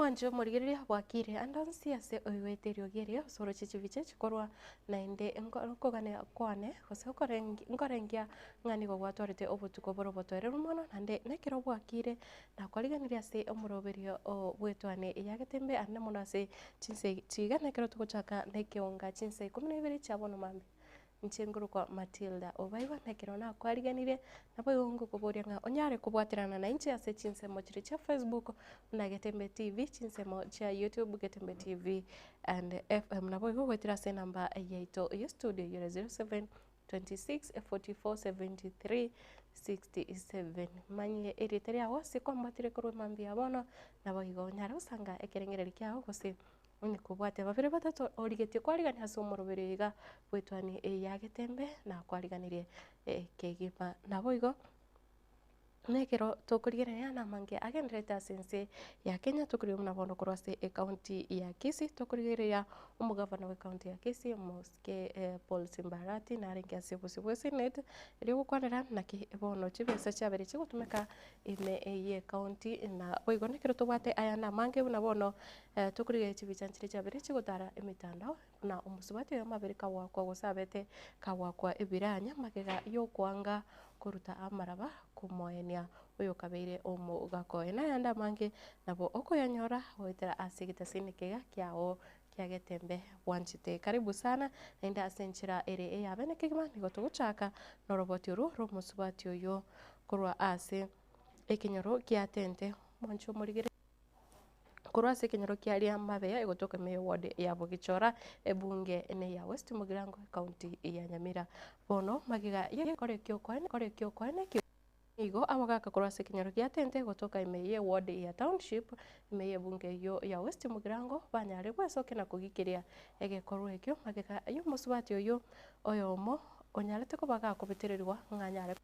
mwanjo murigiria bwakire andonsi ase oiweterio geria soro chichiviche chikorwa naende nkogane kwane gose nkorengia ng'ani gogwatwarete obotuko borobotoire rumono nande nekero bwakire nakwariganirie ase omoroberio bwetwane eyagetembe ane mono ase chinse chiga nekero tugochaka nekeonga chinse 12 chiabono mambe nchenguru kwa Matilda obaiwa nekero nakwariganire nabo yongo kuboria ng'a onyare kubwaterana na inche ase chinsemo chiri cha Facebook na Getembe TV chinsemo cha YouTube Getembe TV and FM nabo igogwetera ase namba yaito ya studio yore 07 26 44 73 67 manye eriteri awo sikwambatire korwe mambi abono nabo igonyara usanga ekerengereri kyao gose Oni kubwate babere batatu origetie kwarigani hase omorobere iga bwetwani ya Getembe na kwariganirie kegima nabo igo nekero tokurigerania na mange agenderete asense ya Kenya tukuri muna bono korwase county ya Kisii tukurigeria umugavana wa county ya Kisii Moske Paul Simbarati na rengia sibu senate ri gukwanira na kibono chibesa chabere chigutumeka ime ye county na boigo nekero tubate aya na mange muna bono tukurigeria chibichanchire chabere chigutara emitandao na umusubati yo mabere kawakwa gusabete kawakwa ebiranya magega yo kwanga kuruta amaraba kumoenia uyo kabeire omo gakoe na yanda mange nabo okoyanyora oitera asigita sinikega kyao kya Getembe wanchite karibu sana naenda asenchira ere yabene kigima nigoto guchaka no roboti ru musubati uyo kurwa ase ekinyoro kyatente mwancho murigire kurwase kinyoro kiaria mabeya igotoka me ward ya Bogichora ebunge ne ya West Mugirango county ya Nyamira bono magiga kore kyo kwene igo amagaka kurwase kinyoro kiatente gotoka imeye ward ya township imeye bunge yo ya West Mugirango banyare gwesoke na kugikiria egekorwa ekyo magiga yo musubati oyo oyomo onyarete ko baga kubitererwa nganyare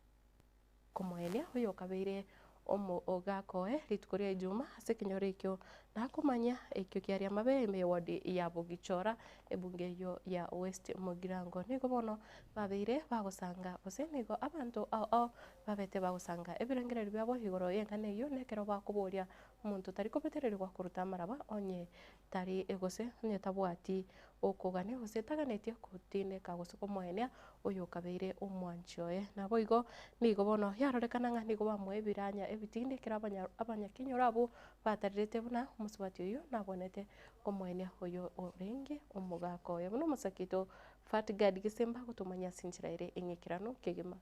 kumoenia oyo kabeire omo ogakoe ritukuria Juma ase kinyoro ekyo nakumanya ekyo kiaria mabe ime ward ya Bogichora ebunge yo ya West Mugirango nigo bono babeire bagosanga bose nigo abantu ao babete bagosanga ebirengereri byabo higoro yengane yo nekero bakuboria umuntu tari kubetererwa kuruta maraba onye tari egose onye tabwati okogane gose taganetie kutine kagosoko moenia oyo kabeire omwanchoe nabo igo nigo bono yarorekana ng'a nigo bamwe ebiranya ebitinde kirabanya abanyakinyoro abo batarirete buna musubati uyu nabonete omwene oyo orenge omugako yabuno musakito Fatgad Gisemba gutumanya sinchira ire engekirano kegema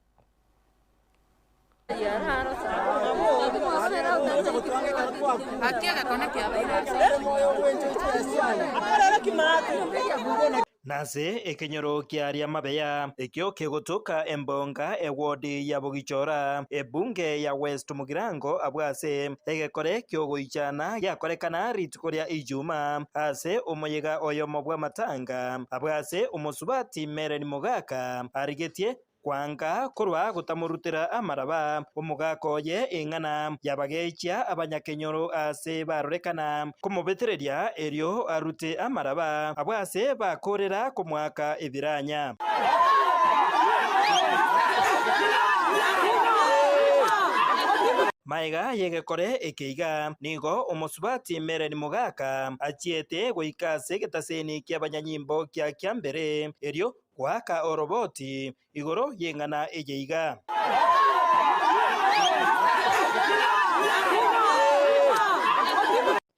nase ekenyoro kiaria mabeya ekyo kegotoka embonga ewodi ya Bogichora ebunge ya West Mugirango abwase egekore kyogoichana yakorekana ritukoria Ijuma ase omoyega oyo mobwa matanga abwase umusubati Meren Mogaka arigetie kwanga kurwa gutamurutira amaraba umugakoye ingana yabageicha abanyakenyoro ase barorekana kumubetereria erio arute amaraba abwase bakorera kumwaka ebiranya maiga yegekore ekeiga nigo umusubati Meren Mogaka achiete goikase getaseni ky'abanyanyimbo kya kyambere erio kwaka oroboti igoro yengana ejeiga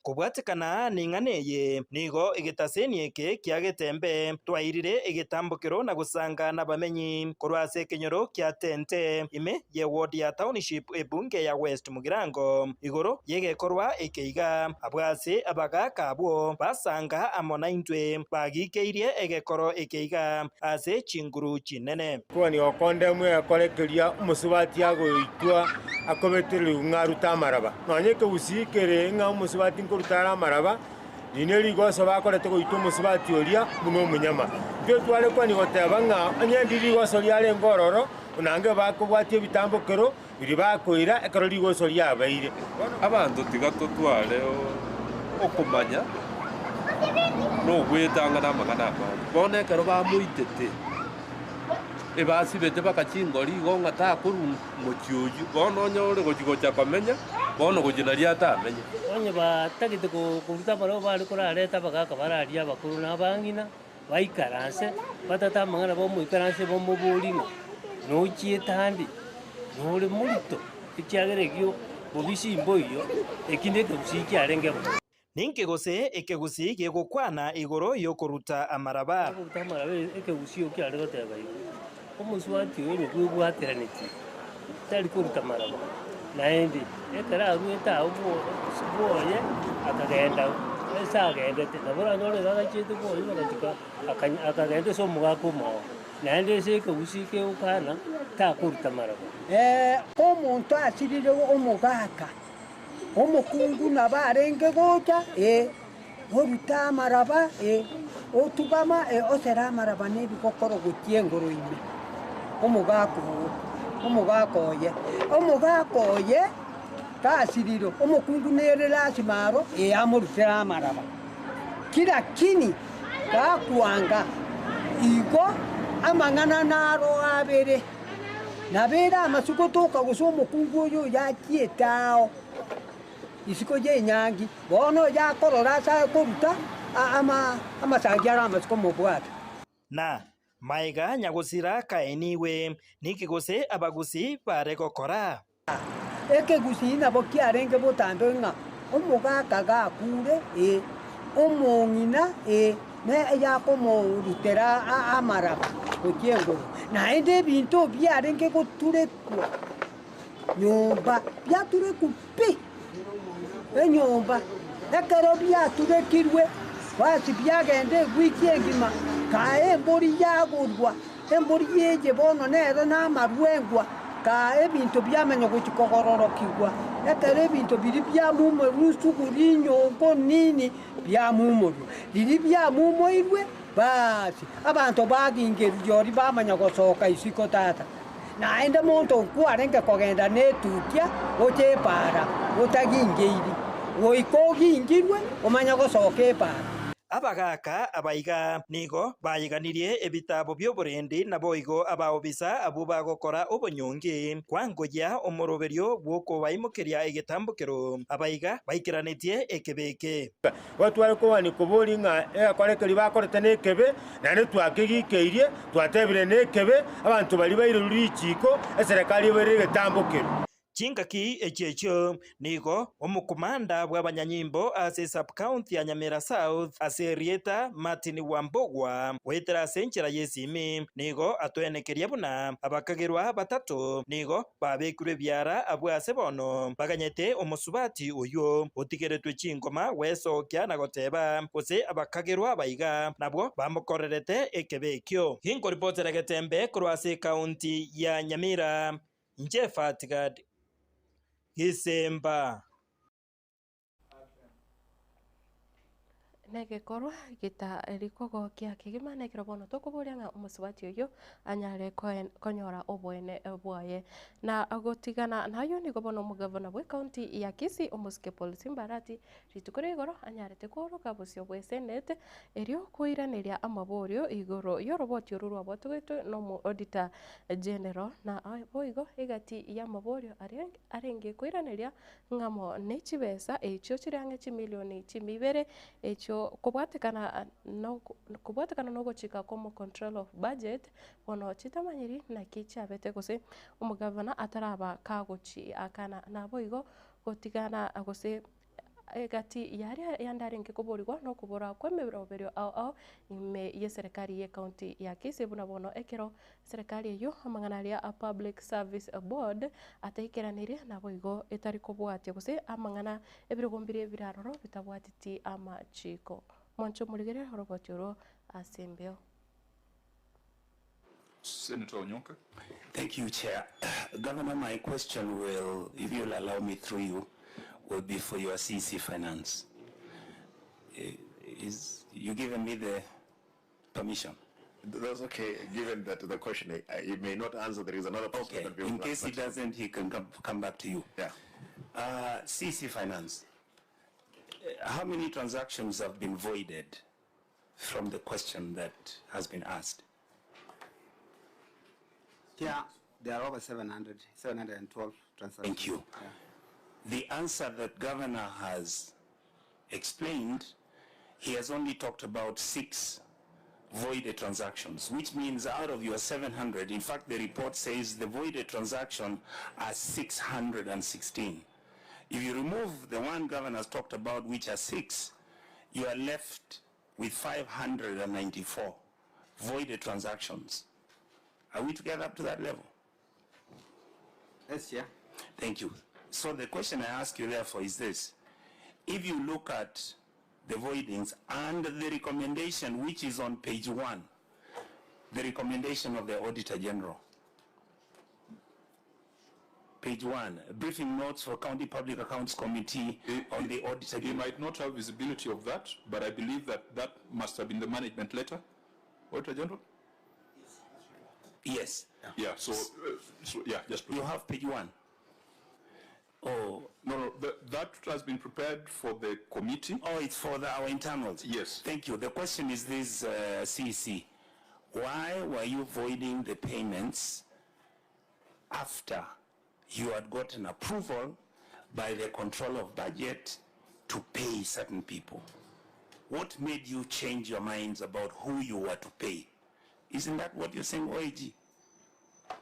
kubwatikana ninganeye nigo igitaseni eke kya Getembe twairire igitambukiro na gusanga n'abamenyi kurwase kinyoro kya tente ime ye ward ya township ebunge ya West Mugirango igoro yegekorwa ekeiga abwase abagaka abo basanga amona intwe bagikeirie egekoro ekeiga ase chinguru chinene kwani okonde mwe akorekeria umusubati agoitwa akobetere ngaruta maraba nanyeke usikere nga umusubati rutara maraba dineri goso bakorete goita umusubati oria muno munyama byo twale kwani goteba ng'a anyendiri goso liare ngororo unange bakobwatie ebitambukiro biri bakoira ekero ligoso liabaire abantu tigato twale okumanya no gwetanga na magana bone kero bamuitete ebasibete bakachingori gonga ta kuru mochioju bono nyore gochigocha komenya bono gojinaria atamenye onye batagite kuruta baro bari kurareta bagaka bararia bakuru n'abangina baikaranse batatamangana bomuikaranse bomuburinga nochietandi nore murito ikiageregio bobisimbo iyo ekinde kegusi kiarengebo ninkiguse ekegusi gigukwana iguru yokuruta amaraba ekegusi okiaregoteba igo omuswati oyo kwibwatiraniti tari kuruta amaraba naende ekera arueta uboye akagenda esagendete nabora nyore gagachete boye bagatika akagenda so mugako mo naende sekegusi keukana takuruta amaraba omuntu asirire omugaka omukungu nabarenge gocha oruta amaraba otugama osera amaraba nebikokoro gotiengoro ime omugaka oye kasiriro omukungu nere lasimaro amurutera amaraba kila kini gakwanga igo amang'ana naro abere nabera amasuko toka gusa omukungu oyo yakietao isiko yenyangi bono yakorora asa koruta amasangi ara amasuko mobwata na maiga nyagusira kaeniwe nikiguse abagusi bare gokora ekegusi nabo kiarenge botambe ng'a omugaka gakure omong'ina ne yakomorutera amaraba gotiengoro naende ebinto biarenge goturekwa nyomba byatureku pi enyomba ekero byaturekirwe basi byagende gwiki engima kae embori yagurwa embori yeje bono nero n'amarwengwa ka ebinto byamenya gukikogororokigwa ekero ebinto biri byamumorwa suguri nyongo nini byamumorwa riri byamumoirwe basi abantu bagingerijori bamanya gosoka isiko tata naende muntu nkwarenge kogenda netukia ochepara otagingeiri goikogingirwe omanya gosoka epara abagaka abaiga nigo bayiganirie ebitabo by'oburendi nabo igo abaobisa abo bagokora obonyongi kwangoya omoroberio bwokubaimokeria egetambukiro abaiga baikiranitie ekebeke batware kobani kobori ng'a egakorekeri bakorete nekebe nane twakegikeirie twatebire nekebe abantu bari bairorire ichiko eserekari ebaire egetambukiro chingaki echecho nigo omukomanda bw'abanyanyimbo ase sub-county ya Nyamira South ase Rieta Martin Wambogwa wetera senchera yesimi nigo atwenekeria buna abakagerwa batatu nigo babekure byara abwase bono baganyete omusubati uyo otigeretwe chingoma wesokia na goteba ose abakagerwa baiga nabwo bamukorerete ekebekyo hinko reporter getembe kurwase county ya Nyamira Njefatigad Gisemba negekorwa gita rikogo kia kigima negero bono tokuburia ng'a omusubati oyo anyare konyora obwene bwaye na agotigana nayo nigo bono omugavana bwe county ya Kisii Omuske Paul Simbarati ritukore igoro anyarete koroka busio bwe senete erio kuiraniria amaborio igoro yoroboti orurwa bwatugitwe no mu auditor general na boigo igati ya maborio arenge kuiraniria ngamo nechibesa echo chirange chimilioni chimibere echo kubwatekana no gochika como control of budget bono chitamanyiri na kichabete gose omugavana ataraba kagochi akana nabo igo gotigana gose gati yari yandaringe kuborigwa no kubora kwemeberoberio au ime ye serikali ye county ya Kisii buna bono ekero serikali yo amanganaria a public service board ataikeranirie nabo igo etari kubwatia gose amangana ebirogombire biraroro bitabwatiti amachiko mwancho muligere horobotiro asembeo. Senator Onyonka. Thank you, Chair. Governor, my question will, if you'll allow me through you, will be for your CC Finance. Is you giving me the permission? That's okay, given that the question, he may not answer, there is another person. Okay, that in case he doesn't, he can come back to you. Yeah. CC Finance, how many transactions have been voided from the question that has been asked? Yeah, there are over 712 transactions. Thank you. the answer that Governor has explained, he has only talked about 6 voided transactions, which means out of your 700, in fact, the report says the voided transaction are 616. If you remove the one Governor has talked about, which are 6, you are left with 594 voided transactions. Are we together up to that level? Yes, yeah. Thank you. So the question I ask you therefore is this. If you look at the voidings and the recommendation which is on page 1, the recommendation of the Auditor General, page 1, briefing notes for County Public Accounts Committee on the Auditor General. You might not have visibility of that, but I believe that that must have been the management letter, Auditor General? Yes. Yeah, so yeah, just you have page 1. Oh. No, that has been prepared for the committee. Oh, it's for our internals. Yes. Thank you. The question is this, CC. Why were you voiding the payments after you had gotten approval by the control of budget to pay certain people? What made you change your minds about who you were to pay? Isn't that what you're saying, OAG?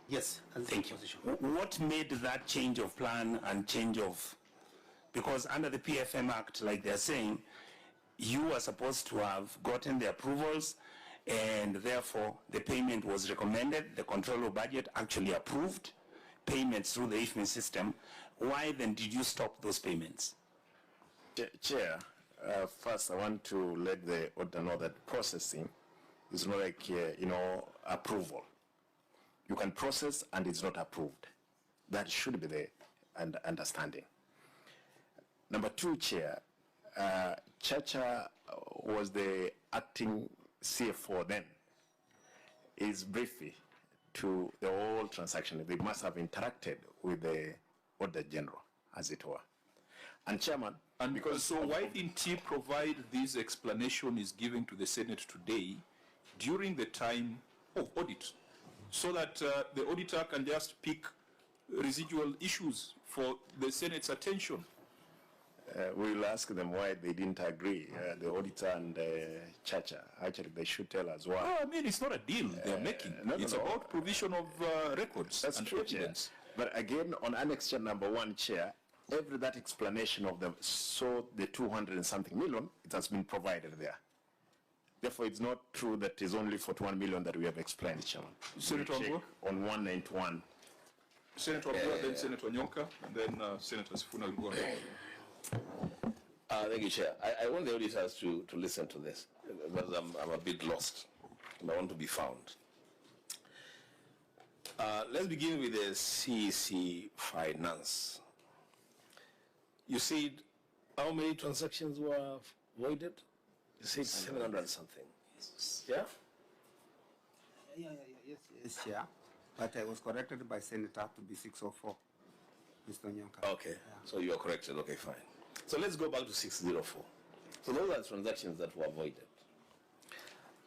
Yes. Thank you. What made that change of plan and change of, because under the PFM Act, like they're saying, you were supposed to have gotten the approvals and therefore the payment was recommended, the control of budget actually approved payments through the IFMI system. Why then did you stop those payments? Chair, first I want to let the auditor know that processing is not like, approval. You can process and it's not approved. That should be the understanding. Number 2, Chair, Chacha was the acting CFO then. Is briefly to the whole transaction. They must have interacted with the Auditor General, as it were. And Chairman, and because so why didn't he provide this explanation is given to the Senate today during the time of audit, so that the auditor can just pick residual issues for the Senate's attention? We'll ask them why they didn't agree, the auditor and Chacha. Actually, they should tell us why. Oh, I mean, it's not a deal they're making. It's about provision of records. That's and true, evidence. Chair. But again, on Annex Chair number 1, Chair, that explanation of the 200 and something million, it has been provided there. Therefore, it's not true that it's only 41 million that we have explained, Chairman. Senator Ambua? On 191. Senator Ambua, then Senator Nyonka, and then Senator Sifuna will go on. Thank you, Chair. I want the auditors to listen to this, because I'm a bit lost, and I want to be found. Let's begin with the CEC finance. You said how many transactions were voided? You said 700 something. Yeah? Yes, Chair. But I was corrected by Senator to be 604, Mr. Nyonka. Okay, so you are corrected. Okay, fine. So let's go back to 604. So those are transactions that were voided.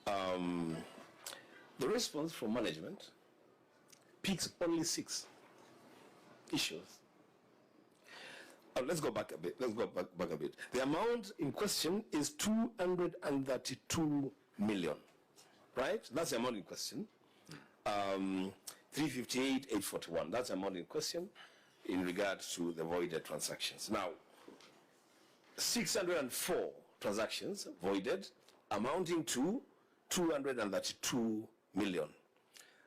The response from management picks only 6 issues. Let's go back a bit. Back a bit. The amount in question is 232 million, right? That's the amount in question. 358,841. That's the amount in question in regards to the voided transactions. Now, 604 transactions voided, amounting to 232 million.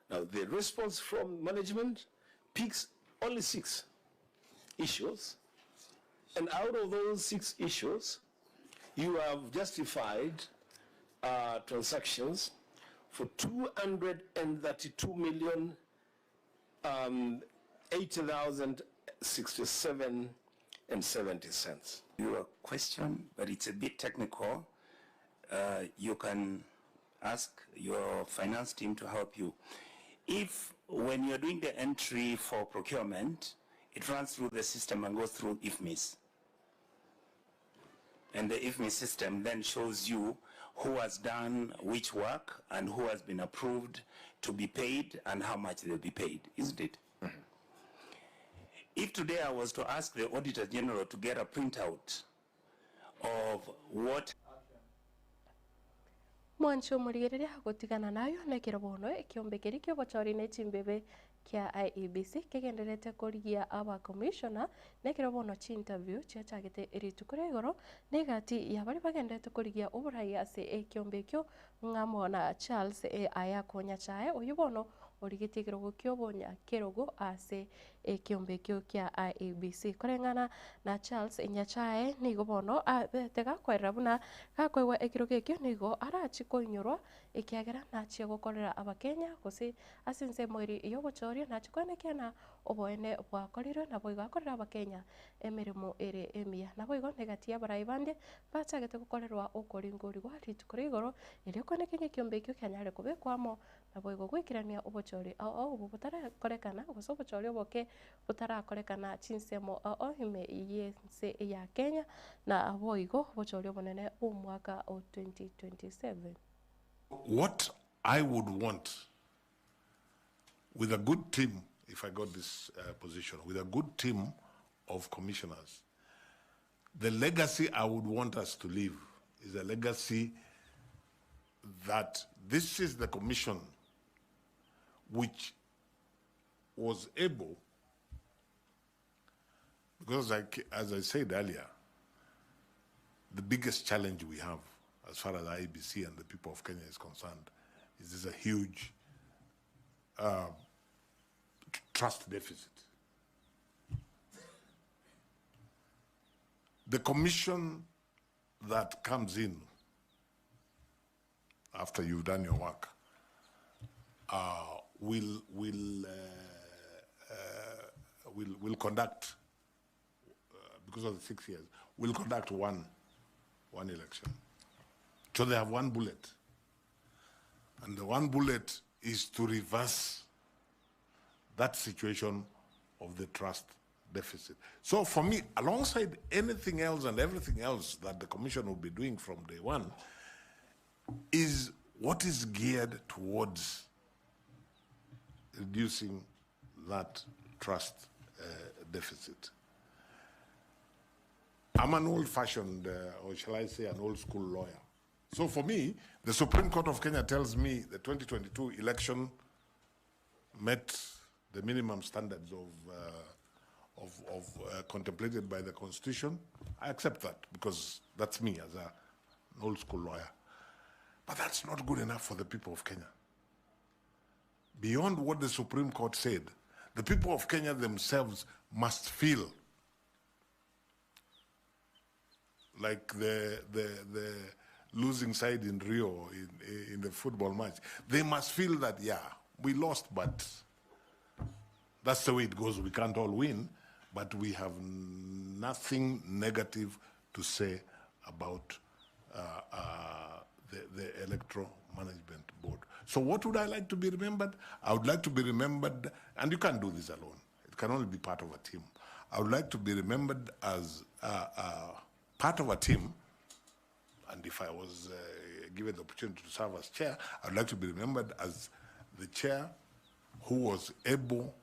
Now, the response from management picks only 6 issues, and out of those 6 issues, you have justified transactions for 232 million 80,067 and 70 cents. Your question, but it's a bit technical. You can ask your finance team to help you. If when you're doing the entry for procurement, it runs through the system and goes through IFMIS. And the IFMIS system then shows you who has done which work and who has been approved to be paid and how much they'll be paid, isn't it? Mm-hmm. If today I was to ask the Auditor General to get a printout of what mwancho murigereria gutigana nayo nekira bono ikiombekeri kyo bochori chimbebe kia IEBC kigenderete kurigia aba commissioner nekira bono chi interview chia chagete eritu kure igoro negati ya bari bagendete kurigia uburai ase ekiombekyo ngamona Charles aya konya chae uyibono origitigiro gukyo bonya kerogo ase ekiombekyo kia IEBC korengana na Charles Nyachae nigo bono tega kwerabuna gakwegwa ekirogo ekyo nigo arachi koinyorwa ikiagera nachi gukorera abakenya gose asinse mwiri iyo bochorio nachi kwenekena oboene bwakorire nabo igakorera abakenya emirimo ere emia nabo igo negatia baraibande bachagete gukorerwa ukoringurigwa ritukuri igoro irio konekenya kiombekyo kyanyare kubekwamo nabo igo gwikirania obochori ubu butarakorekana gose obochori oboke butarakorekana chinsemo ime yense ya Kenya na abo igo bochori obonene umwaka o 2027. What I would want with a good team, if I got this position, with a good team of commissioners, the legacy I would want us to leave is a legacy that this is the commission which was able, because as I said earlier, the biggest challenge we have as far as IEBC and the people of Kenya is concerned is there's a huge trust deficit. The commission that comes in after you've done your work will conduct, because of the 6 years, will conduct one election. So they have one bullet. And the one bullet is to reverse that situation of the trust deficit. So for me, alongside anything else and everything else that the commission will be doing from day one, is what is geared towards reducing that trust deficit. I'm an old-fashioned, or shall I say an old-school lawyer. So for me, the Supreme Court of Kenya tells me the 2022 election met the minimum standards contemplated by the Constitution. I accept that because that's me as an old-school lawyer. But that's not good enough for the people of Kenya. Beyond what the Supreme Court said, the people of Kenya themselves must feel like the losing side in Rio in the football match. They must feel that, yeah, we lost, but that's the way it goes. We can't all win, but we have nothing negative to say about the Electoral Management Board. So what would I like to be remembered? I would like to be remembered, and you can't do this alone. It can only be part of a team. I would like to be remembered as part of a team, and if I was given the opportunity to serve as chair, I would like to be remembered as the chair who was able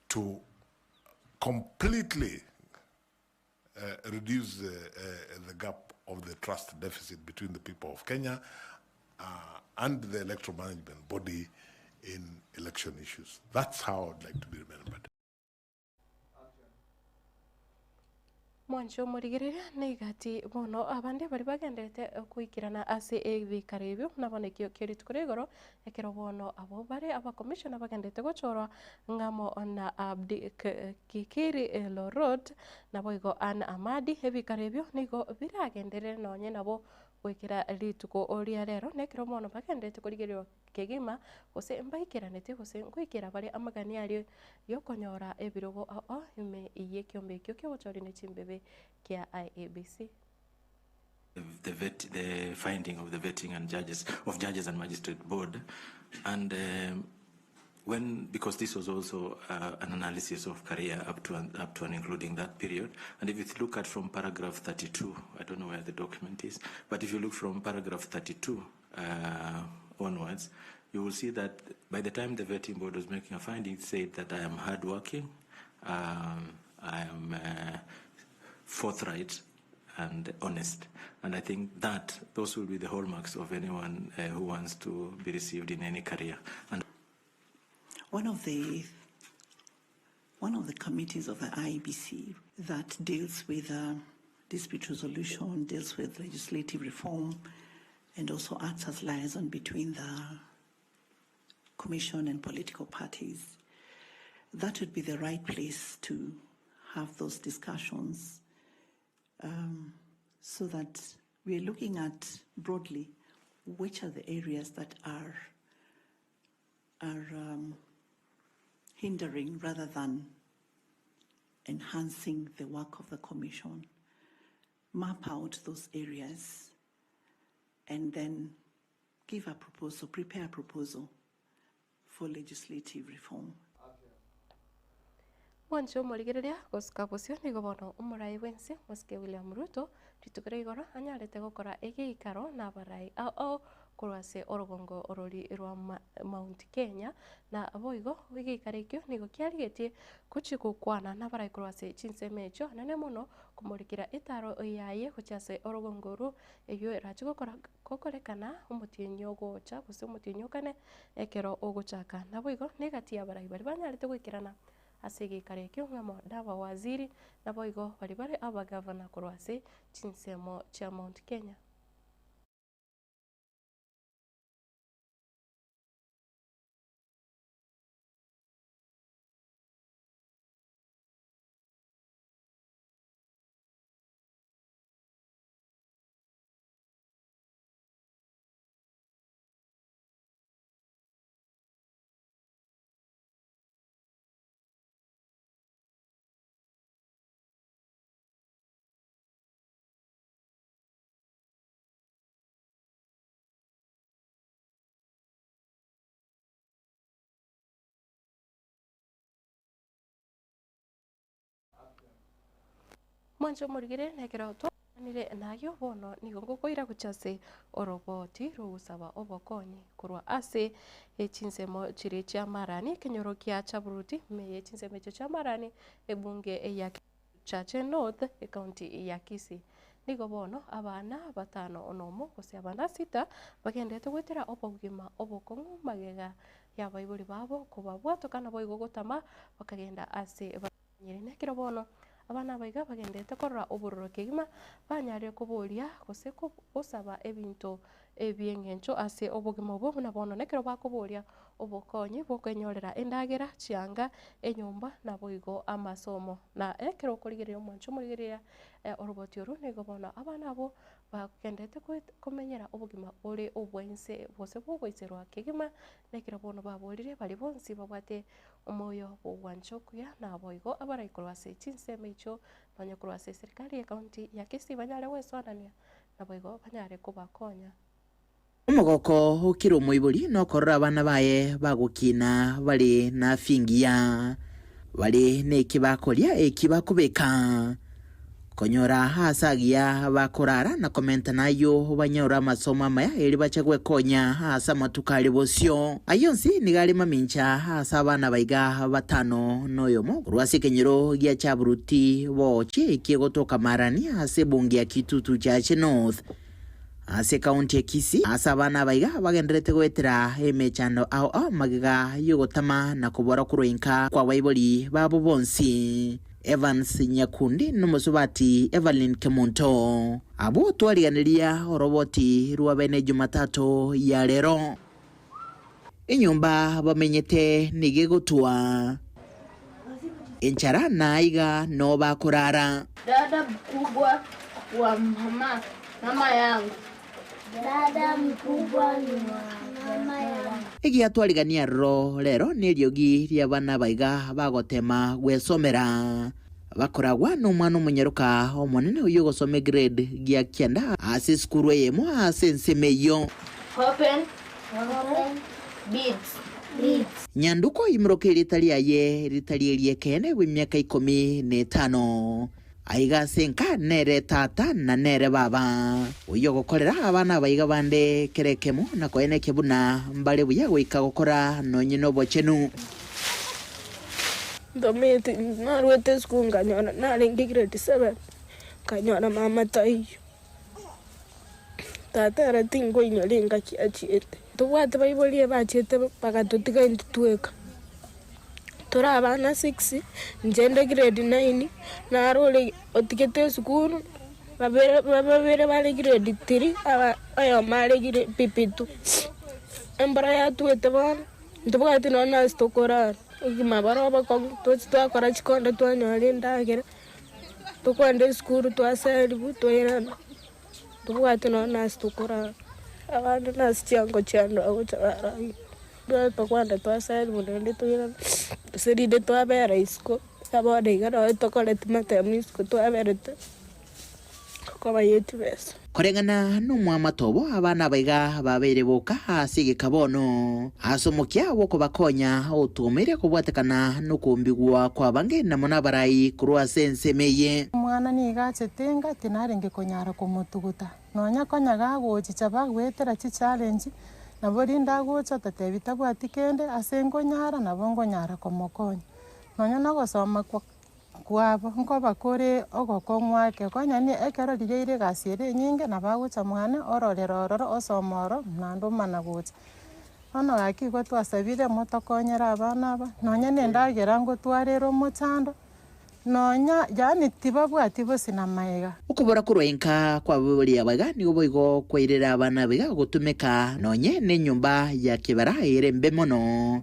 to completely reduce the gap of the trust deficit between the people of Kenya and the electoral management body in election issues. That's how I would like to be remembered. mwancho murigereria negati bono abande bari bagendete kuikirana ase ebikarebyo nabonekyo kiritu kuregoro ekero bono abo bari aba commissioner bagendete gochorwa ngamo na abdi kikiri lo road nabo igo an amadi ebikarebyo nigo biragendere nonye nabo gwikira rituko oria rero nekero mono bagendete kurigerio kegima gose mbaikiranete gose gwikira bari amagani ari yokonyora ebirogo ime iye kiombekyo kyochori ne chimbebe kia IEBC. The finding of the vetting and judges and magistrate board, and because this was also an analysis of career up to and including that period, and if you look at from paragraph 32, I don't know where the document is, but if you look from paragraph 32 onwards, you will see that by the time the vetting board was making a finding, it said that I am hardworking, I am forthright and honest. And I think that those will be the hallmarks of anyone who wants to be received in any career. And one of the committees of the IEBC that deals with dispute resolution, deals with legislative reform, and also acts as liaison between the Commission and political parties, that would be the right place to have those discussions, so that we're looking at broadly which are the areas that are hindering rather than enhancing the work of the Commission. Map out those areas and then give a proposal, prepare a proposal for legislative reform. Mwancho murigereria gusika bucio ni gobono umurai wense muske William Ruto ritukire igoro anyarete gukora igiikaro na barai ao kurwase orogongo orori rwa Mount Kenya na aboigo igiikarikyo nigo kiarigetie kuchikukwana na barai kurwase chinsemecho nene muno kumurikira itaro yaye kuchase orogongo ru iyo rachigokora kokorekana umutinyo gocha gusi umutinyo kane ekero oguchaka na boigo negatia barai bari banyarete gwikirana asigi karekyo ngamo daba waziri na boigo bari abagavana kurwase chinsemo cha Mount Kenya. Mwancho murigire nekero to nire nayo bono nigo gokoira kuchase oroboti rugusaba obokonyi kurwa ase echinsemo chire cha marani kenyoro kya chaburuti me echinsemo cha marani ebunge ya Chache North county ya Kisii. Nigo bono abana batano onomo kose abana sita bagendete gwetera obogima obokongu magega ya baibuli babo kuba bwatokana boigo gotama bakagenda ase banyire nekero bono abana baiga bagendete korora oburoro kegima banyare kuburia gose kusaba ebinto ebyengencho ase obogima obo na bono nekero bakuburia obokonyi bokwenyorera endagera chianga enyumba na boigo amasomo na ekero kurigereyo mwancho murigereya oroboti oru nigo bono abana abo bagendete kumenyera obogima ore obwense bose bwogoiserwa kegima nekero bono baburire bari bonsi babwate omoyo bwancho kuya na boigo abarayikorwase chinseme icho banyakorwase serikali ya county ya Kisii banyare weswanania na boigo banyare kubakonya. Umugoko ukiri umuiburi no korora abana baye bagukina bali na fingia bali nekibakoria ekibakubeka konyora hasagia bakorara na komenta nayo banyora masomo amaya eri bachagwe konya hasa matukali bosyo ayonsi nigali mamincha hasa abana baiga batano noyomo kurwasi kenyero gya chaburuti boche kiegotoka marani hase bungi ya Kitutu Chache North ase county ya Kisii asa abana baiga bagendrete gwetera emechano ao magiga yogotama na kubora kuroinka kwa baiboli babo bonsi. Evans Nyakundi n'umusubati Evelyn Kemunto abo twaliganiria oroboti ruwa bene Jumatatu ya lero inyumba bamenyete nigegotua enchara naiga no bakurara dada mkubwa wa mama yangu dada mkubwa ni mama yangu igi atwaligania lero niryogi ria bana baiga bagotema gwesomera bakoragwa n'umwana umunyaruka omunene uyo gosome grade gya kyenda ase skuru yemo ase nsemeyo open beads nyanduko imroke ritaliye kene w'imyaka 15 aiga senka nere tata na nere baba uyo gokorera abana baiga bande kerekemo na koene kebuna mbale buya goika gokora nonyino bochenu Ndomete narwete school nganyona nalingi grade 7 kanyona mama tayo. Tata aratingo inyolinga kiachiete. Tubwate bayiboliye bachiete bakatutika intutweka. Tora abana 6 njende grade 9 narole otikete school babere bale grade 3 ayo male grade pipitu. Embara ya tuete bana ndubwate nona stokora igimabara bakong twa kora chikonda twanyolinda agera tukwende school twasalibu toyerana tubwate nona stokora abana nasicyango cyando aho cyarayi twakwanda twasalibu ndende toyerana seride twabera isko abode igara tokole tumate misko twaberete kwa yetu besa korengana n'umwamatobo abana baiga babere boka hasi kabono asomokia boko bakonya otumire kubwatekana nukumbigwa kwa bange na mona barayi kurwa sensemeye mwana ni gache tenga tinarenge konyara kumutuguta nonya konyaga gochicha bagwetera chi challenge nabori ndagocha tatebita bwatikende asengo nyara nabongo nyara komokonya nonya nagosoma kwabo nko bakore ogokongwake konyani ekero rigeire gasiere nyinge nabagucha mwana ororero osomoro nando managucha ono akigwa twasabire motokonyera abana aba nonya nendagera ngo twarero mochando nonya yani tibabwati bose na maega ukubora kurwenka kwa buri abaga ni uboigo kwairera abana biga gutumeka nonye ne nyumba ya kibara irembe mono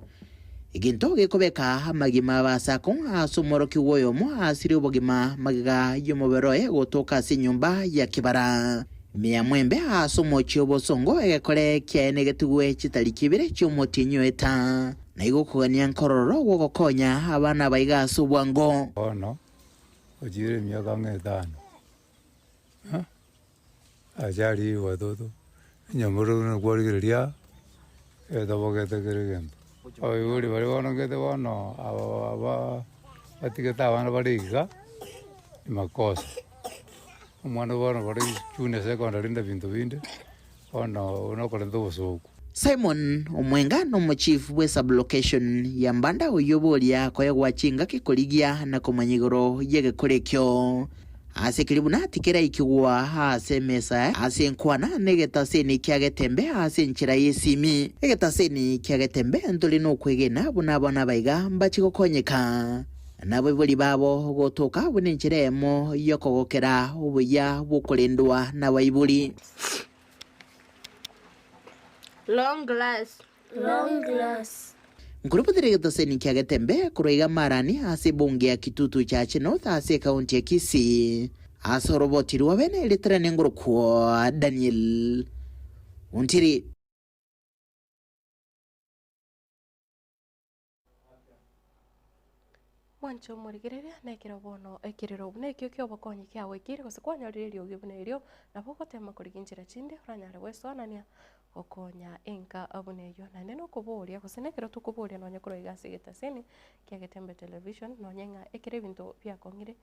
iginto gikobeka amagima basako asomoro kiwoyo mo asiri ubogima magiga yomoberoe gotoka si nyumba ya kibara Mia mwembe asomo chiobosongo egekore kiene getuwe chitari kibire cy'umutinyo eta na igukugania nkororo gogokonya abana baiga subwango ono ojire myaka ng'etano ajali watoto nyamuru no gwarigeria edabogete keregembe oyuri bari bono ngete bono aba batigeta abana bariga makosa umwana bono bari junior secondary nda bintu binde ono unokora ndobusuku Simon Omwenga no chief we sublocation ya Mbanda uyobolia kwa gwachinga kikoligia na komanyigoro yegekorekyo asekiribuna tikera ikiwa hase mesa asenkwana negeta seni kyagetembe asenchira yesimi egeta seni kyagetembe ndoli no kwegena buna bana baiga mbachikokonyeka nabo boli babo gotoka bunenchiremo yokogokera ubuya bukolendwa na baibuli Long glass. Long glass. Grupo de seni kyagetembe kuroiga marani ase bunge ya kitutu cha North ase county ya Kisii ase roboti ruwabene litrane ngoro kwa Daniel Untiri Mwancho murigereria nekira bono ekiriro bune kyo kyo bakonyi kyawe kiri gose kwanyaririo gibune irio naboko tema kuriginjira chinde uranyare wesonania okonya enka abuneyo na neno kuburia gose nekira tukuburia nonya kuroiga sigeta seni kyagetembe television nonya nga ekire bintu byakongire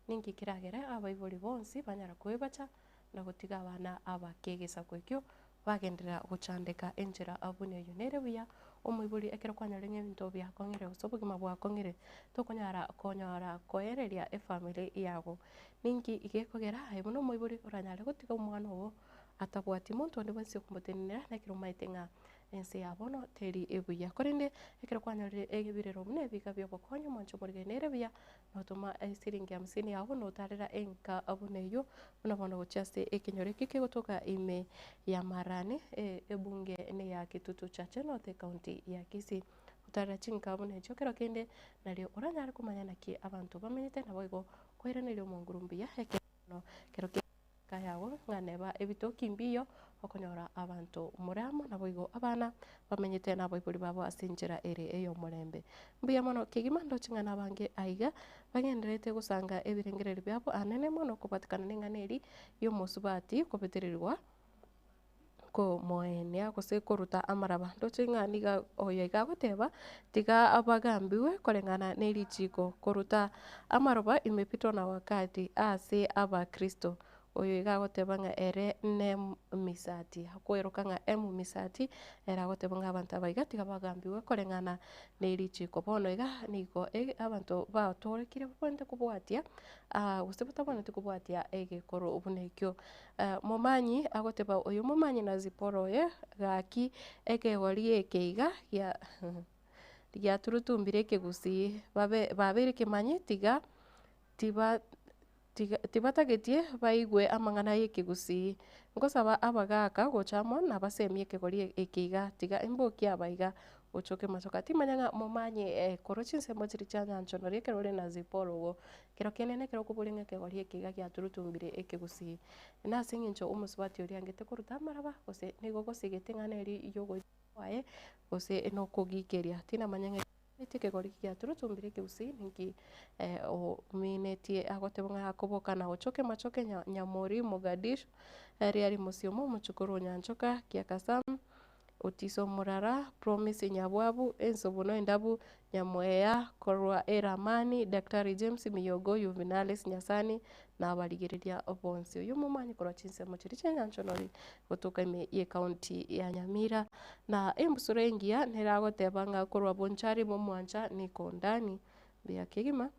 ningi kiragera abaibuli bonsi banyara kwebacha na gutiga abana abakegesa kwekyo bagendera guchandika enjira abuneyo nere buya omwibuli ekero kwanyarenge bintu byakongire usobugima bwakongire tokonyara konyara koereria family yago ningi igekogera haibuno mwibuli uranyare gutiga umwana wo atabwati muntu ndi bonse kumutenera nekiro maitenga ense yabono teri ebuya korinde ekero kwanyare egebirero bune biga byo bokonyo mancho murigenere buya notuma siringi 50 yabo notarera enka abuneyo unabono gochaste ekinyore kike gotoka ime ya marani ebunge ne ya kitutu chache note county ya Kisii utara chinka abune chokero kende nari uranyare kumanya naki abantu bamenyete naboigo kweranire mungurumbiya ekero kero kayawo nganeba ebitoki mbiyo okonyora abantu muramo naboigo abana bamenyete naboibuli babo asinjira ere eyo murembe mbiya mono kigimando chingana bange aiga bagenderete gusanga ebirengereri byabo anene mono kubatikana n'inganeri yo musubati kubetererwa ko moenia gose koruta amaraba ndochinganiga oyo igagoteba tiga abagambiwe korengana n'erichiko koruta amaroba imepitwa na wakati ase aba Kristo oyo igagoteba ng'a ere ne misati akweroka ng'a misati era agoteba ng'a abanto abaiga tiga bagambiwe koreng'ana na erichiko bono iga nigo abanto batorekire babwanete kobwatia gose batabwanete kobwatia egekoro buna ekio. Momanyi agoteba oyo momanyi na Zipporah oye gaki ekegori eke iga giaturutumbire ekegusii babeire kemanyi tiga tibatagetie baigwe amang'ana ya ekegusii nkosaba abagaka gocha amo nabasemie ekegori eke iga tiga emboki abaiga ochoke machoka timanya ng'a momanyi koro chinsemo chiria chia nyanchonori ekero ore na Zipporah ogo kero kenene ekero okobora ng'a ekegori eke iga giaturutumbire ekegusii na ase eng'encho omosubati oria angete koruta amaraba gose nigo ogosigete ng'a neri yogoita kwaye gose nokogikeria tinamanya ng'a ekegori giaturutumbire ekegusii nki omineti agoteba ng'a akoboka na ochoke machoke nyamori Mogadishu riari mosiomo omochukuru nyanchoka Kiakasamu Otiso Murara Promise Nyabwabu Ensobono Endabu Nyamweya korwa Eramani Daktari James Miyogo Juvenalis Nyasani na abarigereria bonsi oyo momanyi korwa chinsemo chiria chia nyanchonori gotoka ime ya county ya Nyamira na embusuro engiya neragoteba ng'a korwa Bonchari Momwancha niko ndani mbia kegima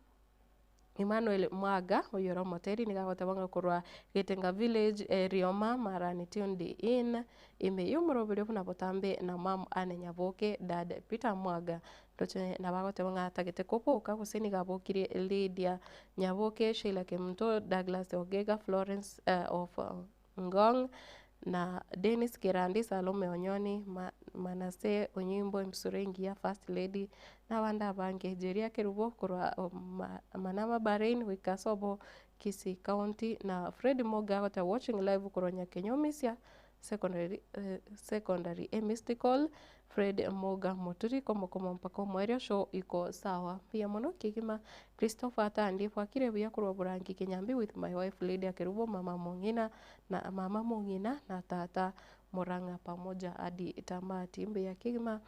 Emmanuel Mwaga oyo ore omoteri niga agoteba ng'a korwa Getenga Village Rioma Marani Tundi Inn ime ya omoroberi buna botambe na Mam Anne Nyaboke Dad Peter Mwaga ndoche nabagoteba ng'a atagete koboka gose niga abokire Lydia Nyaboke Sheila Kemunto Douglas Ogega Florence of Ngong na Dennis Kirandi Salome Onyoni Manase Onyimbo embusuro engiya First Lady n'abandi abange Jeria Kerubo korwa Manama Bahrain Wikasobo Kisii County na Fred Moga agoteba watching live korwa Nyakenyomisia secondary Mystical Fred Moga Moturi komo mpaka omwerio show iko sawa pia mono kigima Christopher Atandi bwakire buya korwa Burangi Kenyambi with my wife Lydia Kerubo mama Mongina na tata Moranga pamoja hadi tamati mbia kigima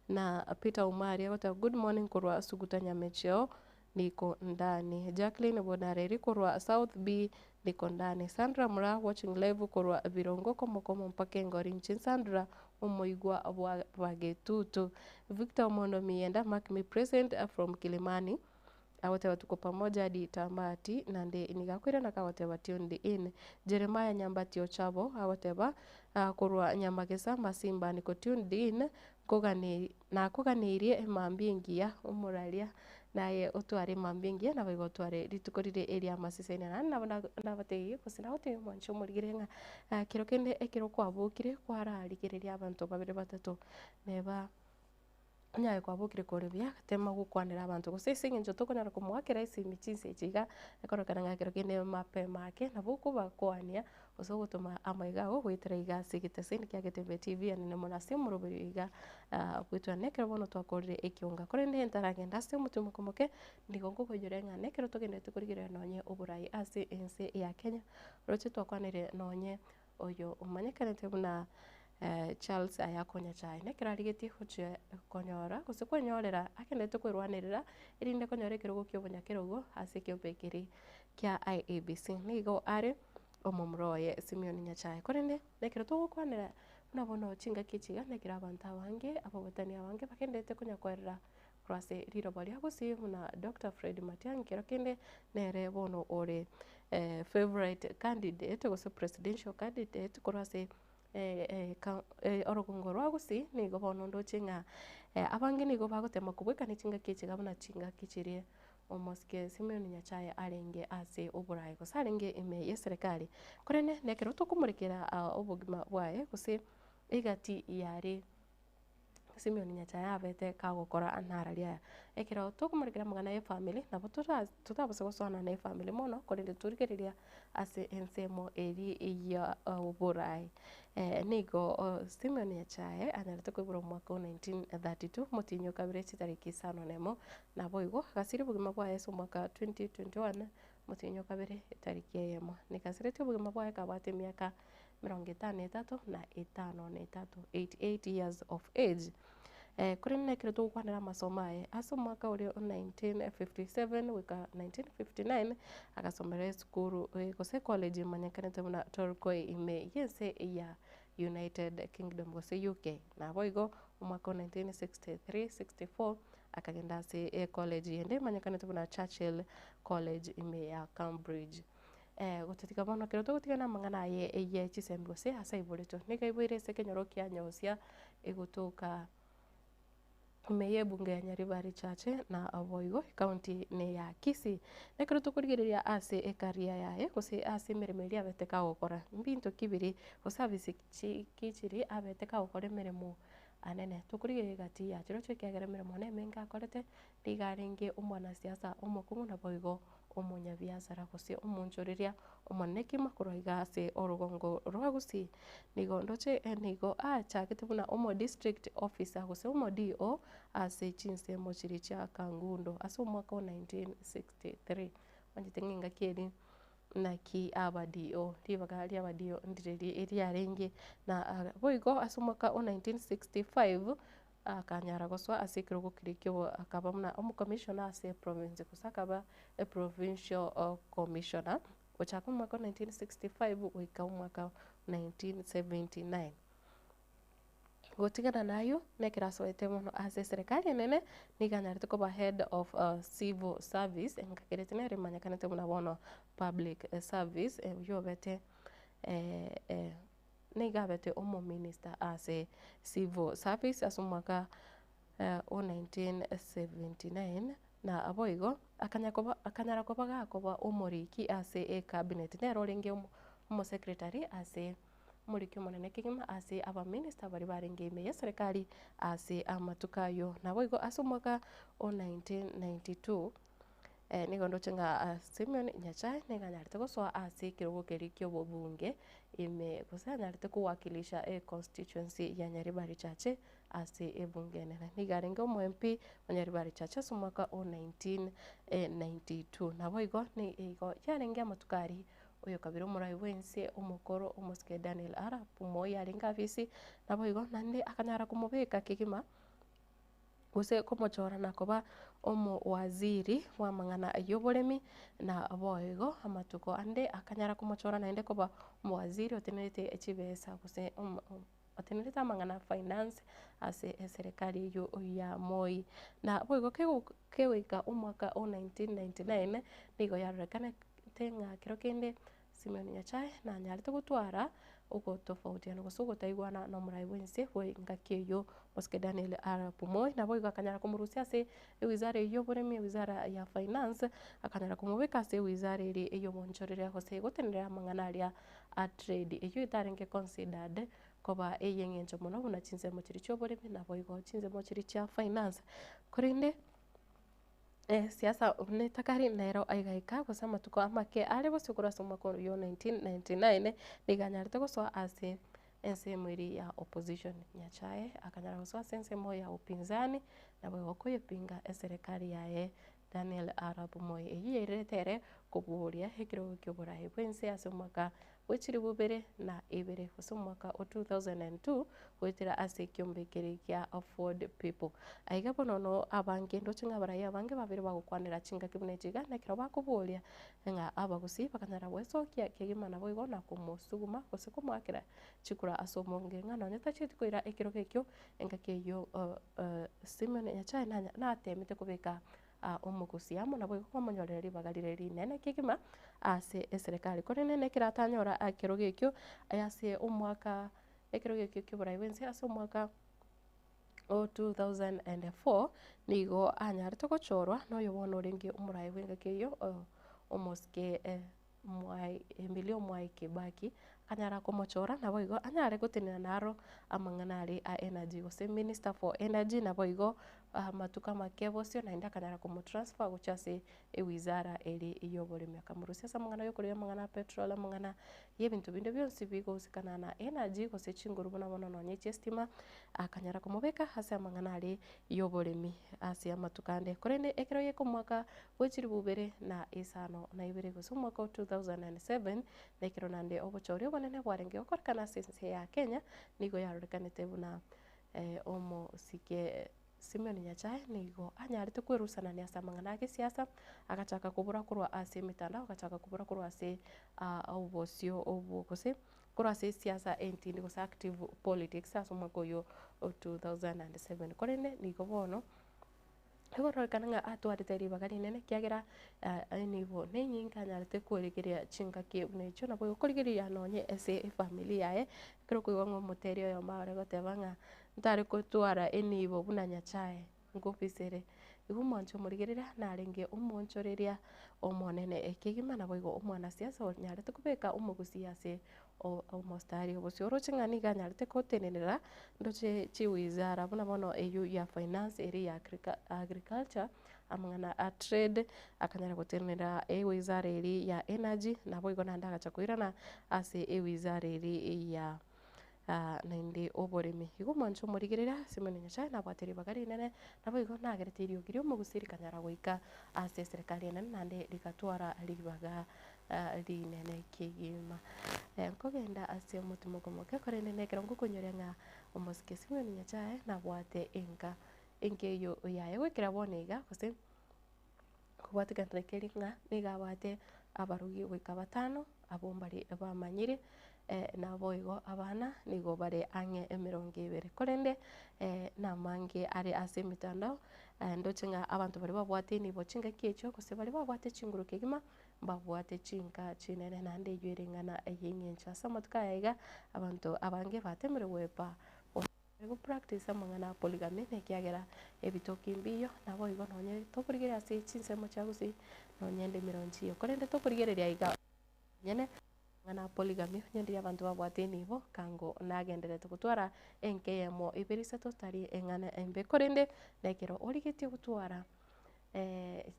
na Peter Umari agoteba good morning korwa Suguta Nyamecheo niko ndani Jacqueline Bonareri korwa South B niko ndani Sandra Mura watching live korwa Birongo komo mpaka Engori nchini Sandra omoigwa Bagetutu Victor Mondo Mienda mark me present from Kilimani agoteba tuko pamoja hadi tamati nande nigakwira nakagoteba Tundi Inn Jeremiah Nyambati Ochabo agoteba korwa Nyamagesa Masimba niko Tundi Inn koganirie emambingia omuraria naye otware mambingia na bagotware ritukorire eria masisene na nabategie kusina hote mwancho murigire ng'a kiro kende ekiro kwabukire kwararigereria abantu babere batatu neba nyaye kwabukire kore bia tema gukwanira abantu gose eng'encho tokonyara komwakera esimi chinse echiga ekorokana ng'a kiro kende mapema ake nabo okobakwania gose ogotoma amaiga ago gwetera iga ase egeteseni kia Getembe TV anene mono ase omoroberi iga bwetwa nekero bono twakorire ekionga korende entaragenda ase omotumo komoke nigo nkokoyora ng'a nekero togendete korigerera nonye oborai ase ense ya Kenya roche twakwanire nonye oyo omanyekanete buna Charles Ayakonya Chai nekero arigetie gochia konyora gose kwenyorera agendete kwerwanirira erinde konyora ekerogo kia obonyakerogo ase ekiombe ekeri kia IEBC nigo are omomroye Simeon Nyachae korende nekero togokwanera buna bono chingaki echiga nekero abanto abange abogotani abange bagendete konyakwerera korase rirobo ria gosii buna Dr. Fred Matiang'i kero kende nere bono ore favorite candidate gose presidential candidate korase orogongo rwa gosii nigo bono ndoche ng'a abange nigo bagotema kobwekania chingaki echiga buna chingaki chiria omosike Simeon Nyachae arenge ase oborai gose arenge ime ya eserikali korene nekero tokomorekera obogima bwaye gose egati yare Simeon Nyachae abete kagokora nararia ekero tokomorekera magana ya family nabo tutabose goswana na family mono korende turigereria ase ensemo eri ya oborai nigo Simeon Nyachae anyarete koibora omwaka 1932 motinyo kabire chitariki 5 nabo igo gasire obogima bwaye ase omwaka 2021 motinyo kabire tariki 1 nikasirete obogima bwaye kabwate emiaka 53 na 5 88 years of age kuri nekire tukwanira masomo aye ase omwaka ori 1957 wika 1959 agasomera esukuru gose college imanyekanete buna Torquay ime yense ya United Kingdom gose UK nabo igo omwaka 1963-64 akagenda ase college yende imanyekanete buna Churchill College ime ya Cambridge gotetika bono kero togotigana amang'ana aye eye chisembe gose ase iboreto niga iboire ase kenyoro kia nyosia egotoka meye bunge ya Nyaribari Chache na aboigo county ne ya Kisii nekero tukurigereria ase ekaria yaye gose ase emeremo eria abeteka gokora mbinto kibiri gose abisi kichiri abeteka gokora emeremo anene tukurigereria gati ya chiro chekiagera emeremo na emenga akorete rigarenge omwanasiasa omokungu na boigo omonyabiasara gose omonchoreria omoneki makoroiga ase orugongo rwa Gusii nigo ndoche nigo achagete buna omo district officer gose omo DO ase chinsemo chiri chia Kangundo ase omwaka wa 1963 wanjitengenga kieri naki abadio ribaga ria abadio ndireri eria renge na boigo ase omwaka wa 1965 akanyara goswa ase kirogo kirikyo akaba muna commissioner ase province gose akaba a provincial commissioner ochaka omwaka 1965 wika omwaka 1979 gotigana nayo nekirasoete mono ase serikali nene niganyarete koba head of civil service enkakerete nere manyakanete muna bono public service yobete nigabete omo minister ase civil service ase omwaka wa 1979 na aboigo akanyara koba gakoba omoriki ase cabinet nero renge omo secretary ase omoriki omonene kigima ase aba minister bari barenge ime ya serikali ase amatukayo na aboigo ase omwaka wa 1992 nigo ndochenga Simeon Nyachae niganyarete gosoa ase kirogo keri ky'obobunge ime gose anyarete kuwakilisha constituency ya Nyaribari Chache ase ebunge nene nigarenge omo MP wa Nyaribari Chache ase omwaka wa 1992 nabo igo yarenge amatukari oyo kabiri omorai bwense omokoro omosike Daniel Arap Moi arenga abisi nabo igo nande akanyara kumubeka kigima gose komochora nakoba omo waziri wa mang'ana y'oboremi na boigo amatuko ande akanyara kumochora naende koba omo waziri otenerete echibesa gose otenerete amang'ana finance ase serikali ya Moi na boigo kewika omwaka wa 1999 nigo yarorekana tenga kero kende Simeon Nyachae na nyarete gutwara ugo tofautiana gose ogotaigwana na omorai bwense bwe ngaki eyo osike Daniel Arap Moi na boigo akanyara kumurusia ase ewizara y'oboremi ewizara ya finance akanyara kumubeka ase ewizara eri ey'omonchorere gose gotenerera amang'ana aria a trade eyo itarenge considered koba eyeng'encho mono buna chinsemo chiri chi'oboremi na boigo chinsemo chiri chia finance korende siasa netakari nero aigaika gose amatuko amake are gose okorasa omwaka oyo 1999 niganyarete gosoa ase ensemo eri ya opposition Nyachae akanyara gosoa ase ensemo ya upinzani nabo gokoyepinga eserikali yaye Daniel Arap Moi eyi yeretere kuburia ekirogo ky'oborai bwense ase omwaka wechiri bubere na ibere gose omwaka wa 2002 gwetera ase ekiombekere kia Afford People aiga bonono abange ndochenga barai abange babere bagokwanera chingaki buna echiga nekero bakoburia ng'a abagusi bakanyara gwesokia kegima nabo igo na kumosuguma gose kumwakera chikura ase omonge ng'ano nyetacheti koira ekirogo ekio engaki eyo Simeon Nyachae natemete kubeka omogusi amo nabo igokomonyorera ribagarire rinene kigima ase eserikali kore nene kiratanyora ekirogo ekio ase omwaka ekirogo ekio ky'oborai bwense ase omwaka wa 2004 nigo anyarete gochorwa noyo bono orenge omorai bw'engaki eyo omosike Emilio Mwai Kibaki akanyara komochora nabo igo anyare gotenena naro amang'ana are a energy gose minister for energy nabo igo amatuka make bosio naende akanyara komotransfer gocha ase ewizara eri ey'oboremi akamorusia ase amang'ana yokoria amang'ana petrol amang'ana y'ebinto binde bionsi bigohusikana na energy gose chinguru buna bono nonya chiestima akanyara komobeka ase amang'ana are y'oboremi ase amatuka ande korende ekero yeka omwaka bwechiri bubere na isano na ibere gose omwaka wa 2007 nekero nande obochori obonene bwarenge gokorekana ase ense ya Kenya nigo yarorekanete buna omo sike Simeon Nyachae nigo anyarite kwerusana asa mang'ana ake siasa agachaka kubura kurwa ase mitandao agachaka kubura kurwa ase obosio obokose kurwa ase siasa entindi gose active politics ase omwaka oyo 2007 korende nigo bono igororekana ng'a atwarete ribaga rinene kiagera nibo nenyinga anyarete kwerigeria chingaki buna icho nabo gokorigeria nonye ase efamily yaye kero koigwa ng'a omoteri oyo mbare goteba ng'a ntare kotwara enibo buna Nyachae ngobisere igo omoncho omorigerera narenge omonchoreria omonene ekegima nabo igo omwana siasa onyarete kobeka omogusi ase omostari obosio oroche ng'a niga anyarete gotenenera ndoche chiwizara buna bono eywo ya finance ere ya agriculture amang'ana a trade akanyara gotenenera ewizara eri ya energy nabo igo naende agacha koirana ase ewizara eri ya naende oboremi igo omoncho omorigerera Simeon Nyachae nabwate ribaga rinene nabo igo nagerete eriogi omogusi rikanyara goika ase eserikari enene naende rigatwara ribaga rinene kegima nkogenda ase omotimo okomoke korende nekero ngokonyoria ng'a omosike Simeon Nyachae nabwate enka eywo yaye gwekera bono iga gose kobwatekana keri ng'a niga abwate abarugi goika 5 abo mbari bamanyire nabo igo abana nigo bare ang'e 20 korende namange are ase emitandao ndoche ng'a abanto bari babwate nibo chingaki echo gose bari babwate chinguru kegima babwate chinka chinene naende eywo ere eng'ana eyeng'encho ase amatuko aya iga abanto abange batemire goepa practice amang'ana polygamy nekiagera ebitoki mbiyo nabo igo nonye tokorigeria ase chinsemo chiagusi nonye ndemiro nchiyo korende tokorigereria iga nyene ng'ana polygamy nyenderia abanto babwate nibo kango nagenderete gotwara enkeyemo ibere isato tari eng'ana embe korende nekero origetie gotwara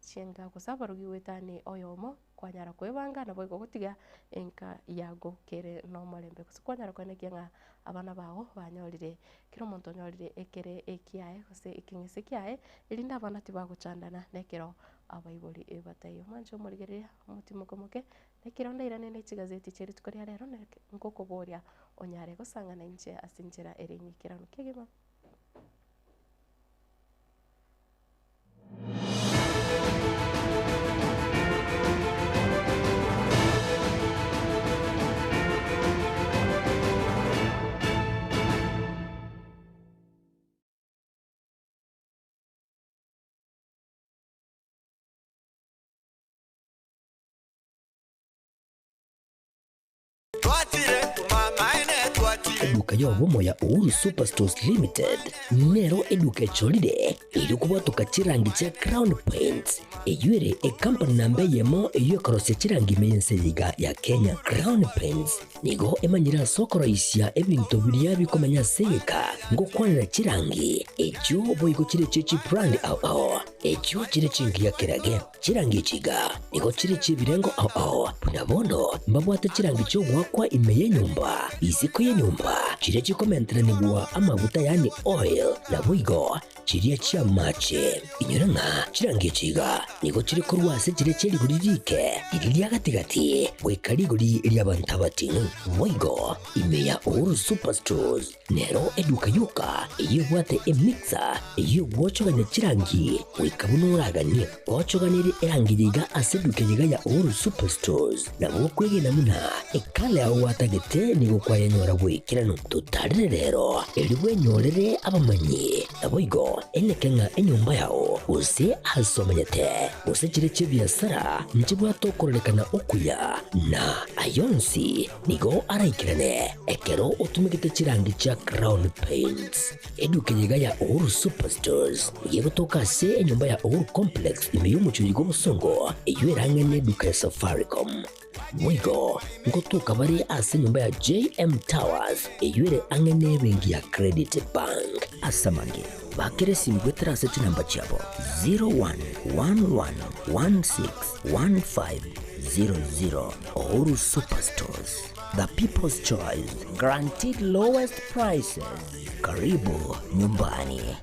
chienga gose abarugi gwetani oyomo kwanyara kwebanga nabo igo gotiga enka yago kere nomorembe gose kwanyara koenekia ng'a abana bao banyorire kero omonto onyorire ekere ekiaye gose ekeng'esi kiaye erinde abana tibagochandana nekero abaibori bataiyo omoncho omorigereria omotimo okomoke nekero ndairane na echigazeti chia rituko ria rero ngokoboria onyare gosang'ana inche ase enchera ere eng'ikerano kegima. Eduka yobomo ya Uhuru Superstores Limited nero eduka echolire iri kubwatuka chirangi cha Crown Paints eyuere company nambe yemo eyokorose chirangi meyenseriga ya Kenya. Crown Paints nigo emanyira sokoroisia ebinto biria bikomanya seka ngokwanira chirangi ekyo boigo chire chichi brand ao ekyo chire chingi ya kerage chirangi chiga nigo chire chibirengo ao punabono mbabwate chirangi cyo gwakwa imeye nyumba isiko ye nyumba chire chikomentera nigwa amavuta yani oil na boigo chiria chia mache inyoranga chirangi chiga nigo chire kurwase chire cheri guririke iriria gatigati gwekariguri ria bantabatinu boigo imeya Uhuru Superstores nero eduka yuka eyibwate emixer eyibwochoganya chirangi wikabunuragani ochoganire erangiriga aseduke yiga ya Uhuru Superstores nabo kwegena muna ekale awatagete nigo kwayanyora gwikirano tutarire rero eribwe nyorere abamanyi naboigo enekenga enyumba yao use asomanyete use chire chibiasara nchibwa tokorekana okuya na ayonsi nigo araikirane ekero utumikite chirangi cha Crown Paints eduke yiga ya Uhuru Superstores yego toka se enyumba ya Uhuru Complex imeyumucho yigo musongo eyuerangene duka ya Safaricom mwigo ngotuka bari ase nyumba ya JM Towers eyuere angene bengi ya Credit Bank asamange bakere simbwetera ase chinamba chabo 0111161500 Uhuru Superstores, the people's choice, guaranteed lowest prices. Karibu nyumbani.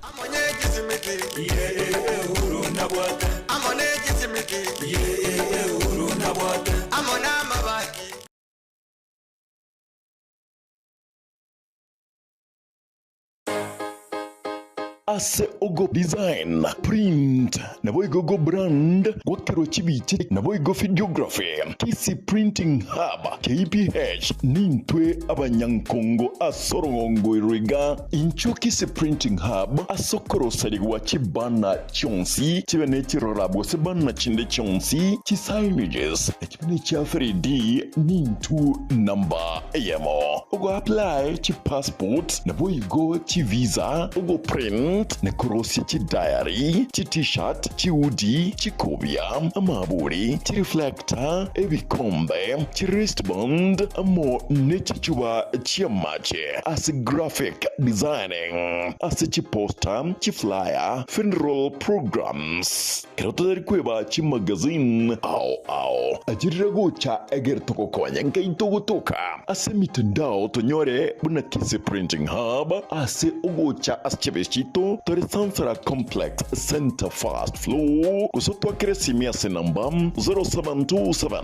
ase ogo design print nabo igo brand gwakero chibiche nabo igo videography Kisi Printing Hub KPH nintwe abanyankongo asorongo iriga incho Kisi Printing Hub asokoro sariwa chibana chonsi chibene chirorabo sebana chinde chonsi chisignages chibene cha 3D nintu number yemo ogo apply chi passport nabo igo chi visa ogo print ne korosi chi diary chi t-shirt chi hoodie chi kobia amaburi chi reflector ebikombe chi wristband amo nechichuba chi amache as graphic designing as chi poster chi flyer funeral programs kerotari kweba chi magazine au ajirego cha eger toko konya ngai togo toka ase mitandao tonyore buna Kisi Printing Hub ase ogocha aschebeshito tore Sansara Complex Center Fast Floor kusotwa kresimia se namba 0727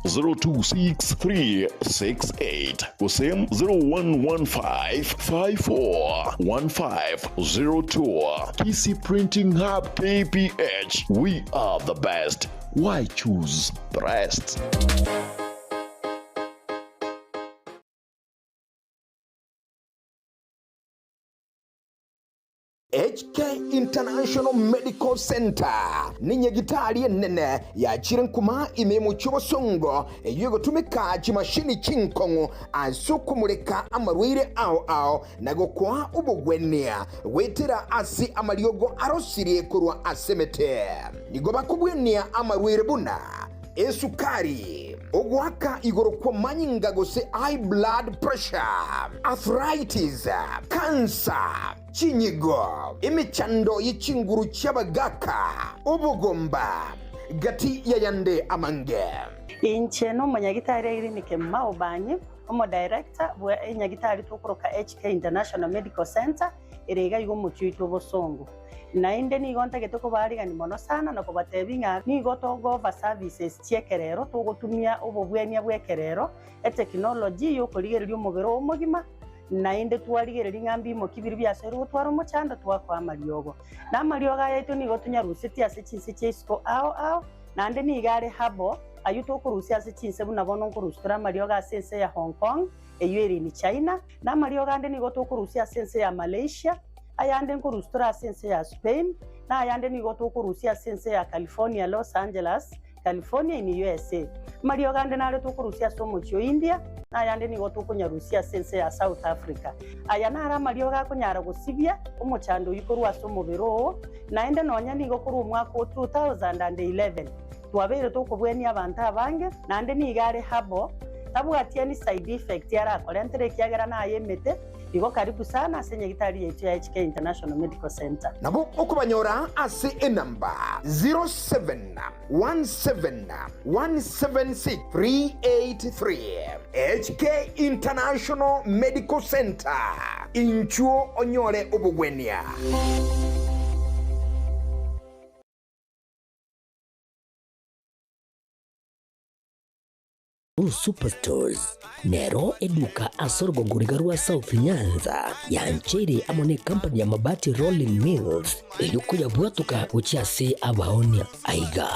026 368 kusem 0115 541502 Kisi Printing Hub KPH. We are the best. Why choose the rest? HK International Medical Center ni nyagitari nene ya chirenkuma imemu chobosongo yugo tumika chimashini chinkongo asukumuleka amarwire ao nago kwa ubugwenia wetera asi amariogo arosirie kurwa asemete nigoba kubwenia amarwire buna esukari ogwaka igoro kwa manyinga gose high blood pressure arthritis cancer chinyigo imichando yichinguru cyabagaka ubugomba gati yayande amange inche no munyagitari irinike maubanye omo director bwa nyagitari tukoroka HK International Medical Center erega yugo muchito bosongo nainde ni gonta getoko bariga ni mono sana no kubatebinga ni goto gova services chekerero tugotumia ububwenia bwekerero e technology yo kurigererio mubero omugima nainde twarigereria ngambi mo kibiri byasero twaro muchanda twakwa mariogo na marioga yetu ni gotunya ruseti ase chinse chesko ao nande ni gare habo ayuto kurusia ase chinse buna bono kurustura marioga sense ya Hong Kong eyeri ni China na marioga ande ni goto kurusia sense ya Malaysia ayande kurustura sense ya Spain na ayande ni goto kurusia sense ya California Los Angeles California in USA marioga ande na to kurusia somo cho India na ayande ni goto kunyarusia sense ya South Africa ayana ara marioga kunyara gusibia umuchando yikorwa somo bero na ende nonya ni gokuru umwaka 2011 twabere to kubweni abantu abange nande ni gare habo tabwatia ni side effect yara kolentere kiagera na ayemete igo karibu sana senye gitari yetu ya HK International Medical Center nabo okubanyora ase enamba 0717176383 HK International Medical Center inchuo onyore obugwenia Superstores Nero eduka asorgo ngurigarua South Nyanza yanchere amone company ya mabati Rolling Mills eluko ya bwatuka uchiase abaonia aiga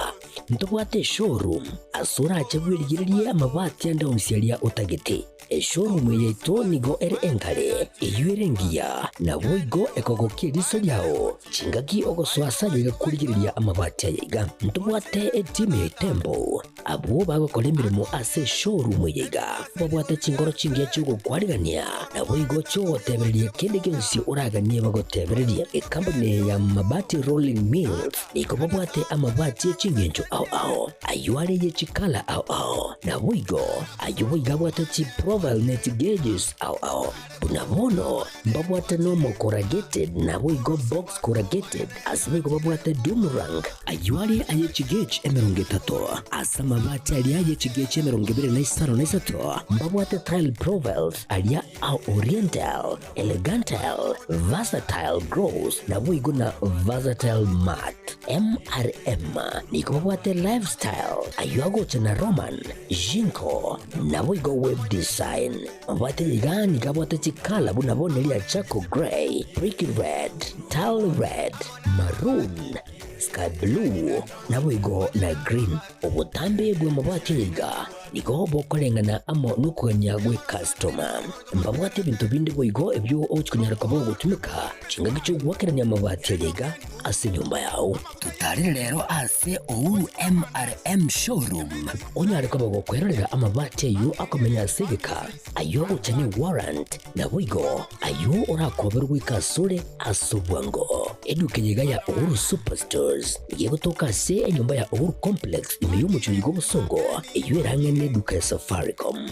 ntobwate showroom asura achabwirigirie amabati anda unsialia utagete showroom yeto nigo enkale eyuerengia na boigo ekogokie riso yao chingaki ogoswasa biga kurigiriria amabati aiga ntobwate etime tembo abo bagokolemiremo ase showroom yiga babwate chingoro chingia chugo kwarigania na boigo cho tebereria kende gensi uragania bagotebereria company ya mabati Rolling Mills iko babwate amabati chingenjo ao ayuare ye chikala ao na boigo ayuiga bwate chi profile net gauges ao bunabono babwate normal corrugated na boigo box corrugated asibigo babwate Dumarang ayuare aye chigage emerongetato asama mabati alia ye chigage emerongibire na isaro na isato babwate tile profiles alia au oriental elegantal versatile gross na boigo na versatile mat MRM niko babwate lifestyle ayuago chana Roman Jinko na boigo web design babwate yigani kabwate chikala bunabone lia Chaco Gray Brick Red tile red, maroon, sky blue, na boigo na green. Obutambe bwe mabati yiga nigo bokolengana amo nukuganya gwe customer. Mbabwate bintu bindi boigo ebyo okunyara kabo gutumika kinga gicho gwakeranya mabati yiga ase nyumba yao. Tutari rero ase Ouru MRM showroom. Onyara kabo gokwerera amabati yu akomenya segeka ayo uchane warrant na boigo ayo orakoberwa ikasure asobwango. Eduke yiga ya Ouru Superstores yego toka se enyumba ya Ouru Complex imiyo muchuligo busongo eyo erange neduka ya Safaricom.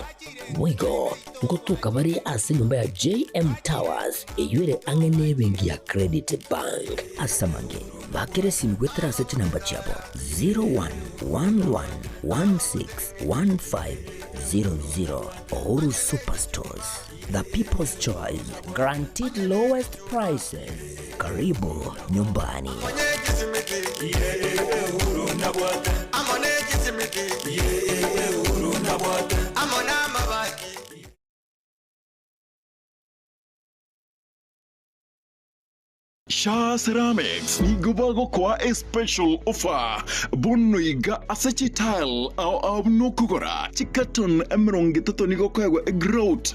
Boigo ngotoka bari ase nyumba ya JM Towers eyo ere ange nebengi ya Credit Bank. Asamange bakere simgwetera sechi namba chabo 0111161500. Ouru Superstores, the people's choice, guaranteed lowest prices. Karibu nyumbani. Shah Ceramics nigobago kwa a special offer. Bono iga asachi tile au nokugora. Chikaton emeronge tato nigo kwa grout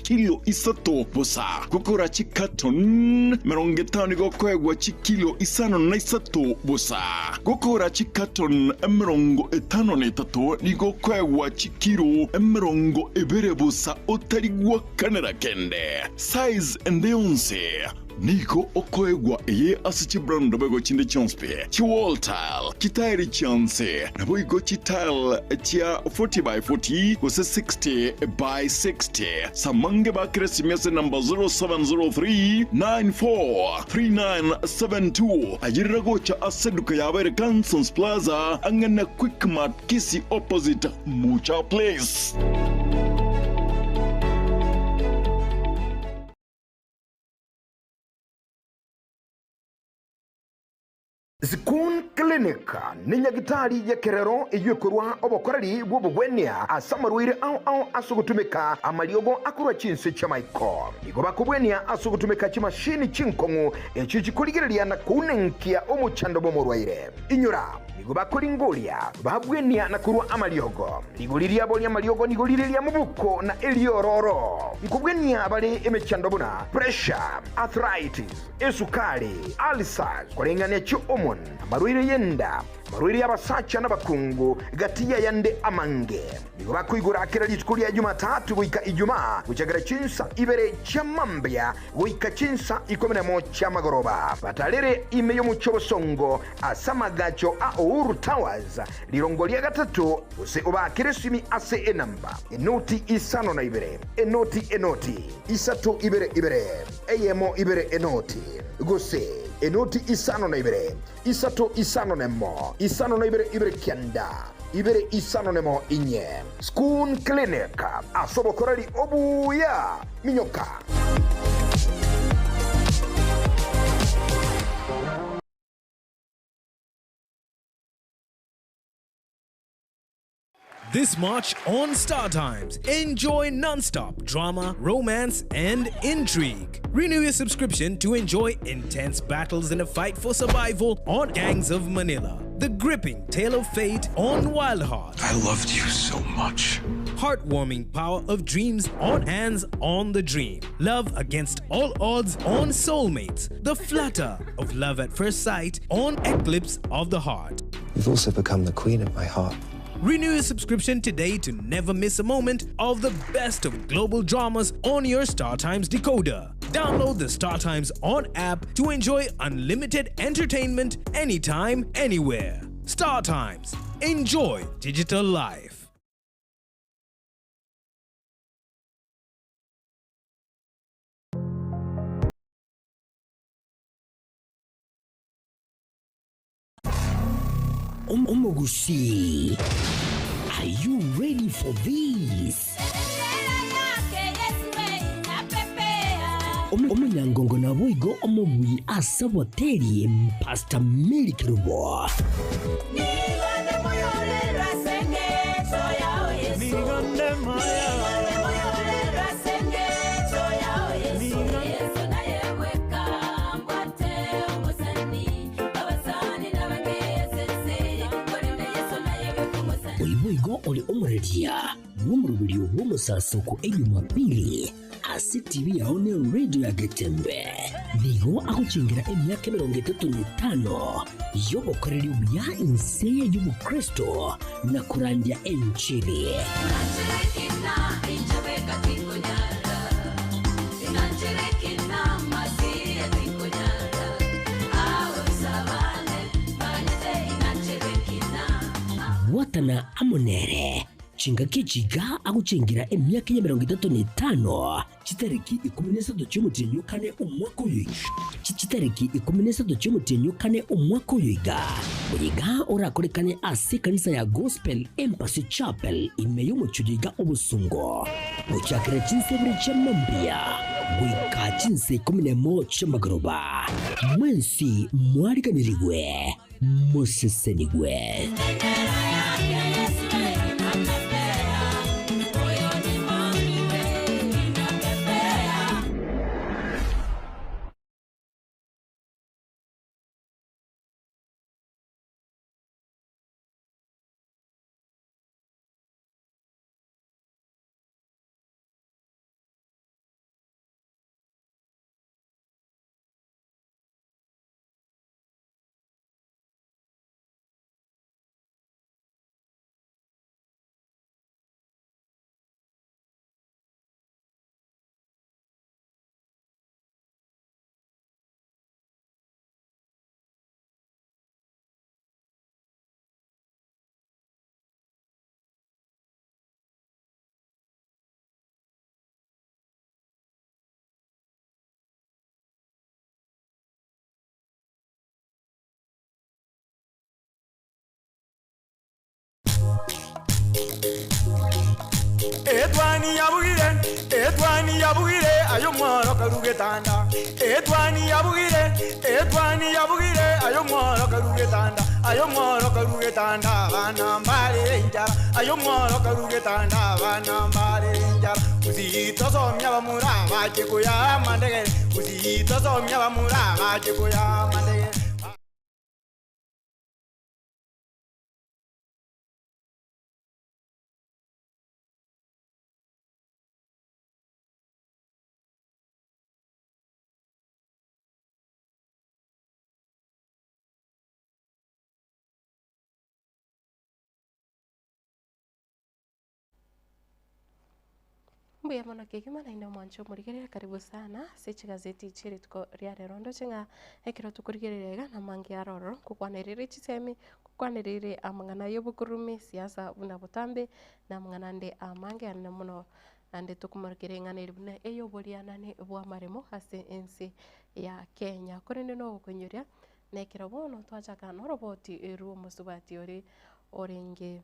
kilo isato bosa. Gokora chikaton meronge tao nigo kwa kilo isano na isato bosa. Gokora chikaton emerongo etano ne tato nigo kwa kilo emerongo ebere bosa otarigwa kanera kende. Size endeonse. Niko okoegwa eye asichi brand bego chinde chonspe. Chi wall tile, chitairi chanse. Na boigo chi tile chia 40 by 40 kose 60 by 60. Samange bakire simese number 0703-943972. Ajirago cha aseduka ya Abere Kansons Plaza. Angana Quick Mart Kisi opposite Mucha Place. Zikun Clinic ni nyagitari ya kerero iyekurwa obokorari bw'obugwenia asamarwire au asugutumika amaliogo akurwa chinse chamaiko nigo bakubwenia asugutumika chimashini chinkongu echi chikuligiriria na kunenkia omuchando bomorwaire inyura nigo bakuringolia babwenia na kurwa amaliogo nigoliria boli amaliogo nigoliria mubuko na eliororo nkubwenia bali emechando buna pressure arthritis esukari ulcers kulengania cho marwire yenda marwire abasacha n'abakungu gatiya yande amange nigo bakwigura akira litukuri ya Jumatatu wika Ijumaa kuchagara chinsa ibere chamambya wika chinsa 11 chamagoroba batalere imeyo muchobosongo asamagacho a Ouru Towers lirongolia gatatu use ubakire simi ase enamba enoti isano na ibere enoti isato ibere eyemo ibere enoti gose enoti isano na ibere isato isano nemo isano na ibere kianda ibere isano nemo inye Skun Clinic asobokorari obuya minyoka. This March on Star Times, enjoy non-stop drama, romance, and intrigue. Renew your subscription to enjoy intense battles in a fight for survival on Gangs of Manila. The gripping tale of fate on Wild Heart. I loved you so much. Heartwarming power of dreams on Hands on the Dream. Love against all odds on Soulmates. The flutter of love at first sight on Eclipse of the Heart. You've also become the queen of my heart. Renew your subscription today to never miss a moment of the best of global dramas on your StarTimes decoder. Download the StarTimes On app to enjoy unlimited entertainment anytime, anywhere. StarTimes. Enjoy digital life. Omogusi, are you ready for this? Omunyangongo na boigo omobui asaboteri Pastor Milk Rubo. no uli umuredia n'umurubirio w'umusasuku Jumapili ase TV yaone radio ya Getembe nigo aguchingira emyaka 35 yo gukorera ubuya inseye y'ubukristo na kurandia enchili watana amonere chinga kichiga aguchingira emyaka ya 35 chitariki 13 cy'umutenyo kane umwaka uyu chitariki 13 cy'umutenyo kane umwaka uyiga uyiga urakorekane ase kanisa ya Gospel Embassy Chapel imeyo mucyugiga ubusungo mucyakira chinsebure cy'amambia wika chinse 11 cy'amagoroba mwensi mwariganirigwe musesenigwe Edwani yabugire ayo mworo karugetanda Edwani yabugire ayo mworo karugetanda bana mbare njara ayo mworo karugetanda bana mbare njara uzito somya bamura baje kuya mandege uzito somya bamura baje kuya mandege Mbuya mono kigima na ino mwancho murigerera karibu sana sechi gazeti chiri tuko riare rondo chenga ekiro tukurigerera na mangi aroro kukwanirire chisemi kukwanirire amangana yobukurumi siasa buna butambe na mangana nde amange ane muno ande tukumurigere ngane ribune eyo boliana ne bwa maremo hase ensi ya Kenya kurinde no kunyuria nekiro bono twachaka no roboti eru musubati ori orenge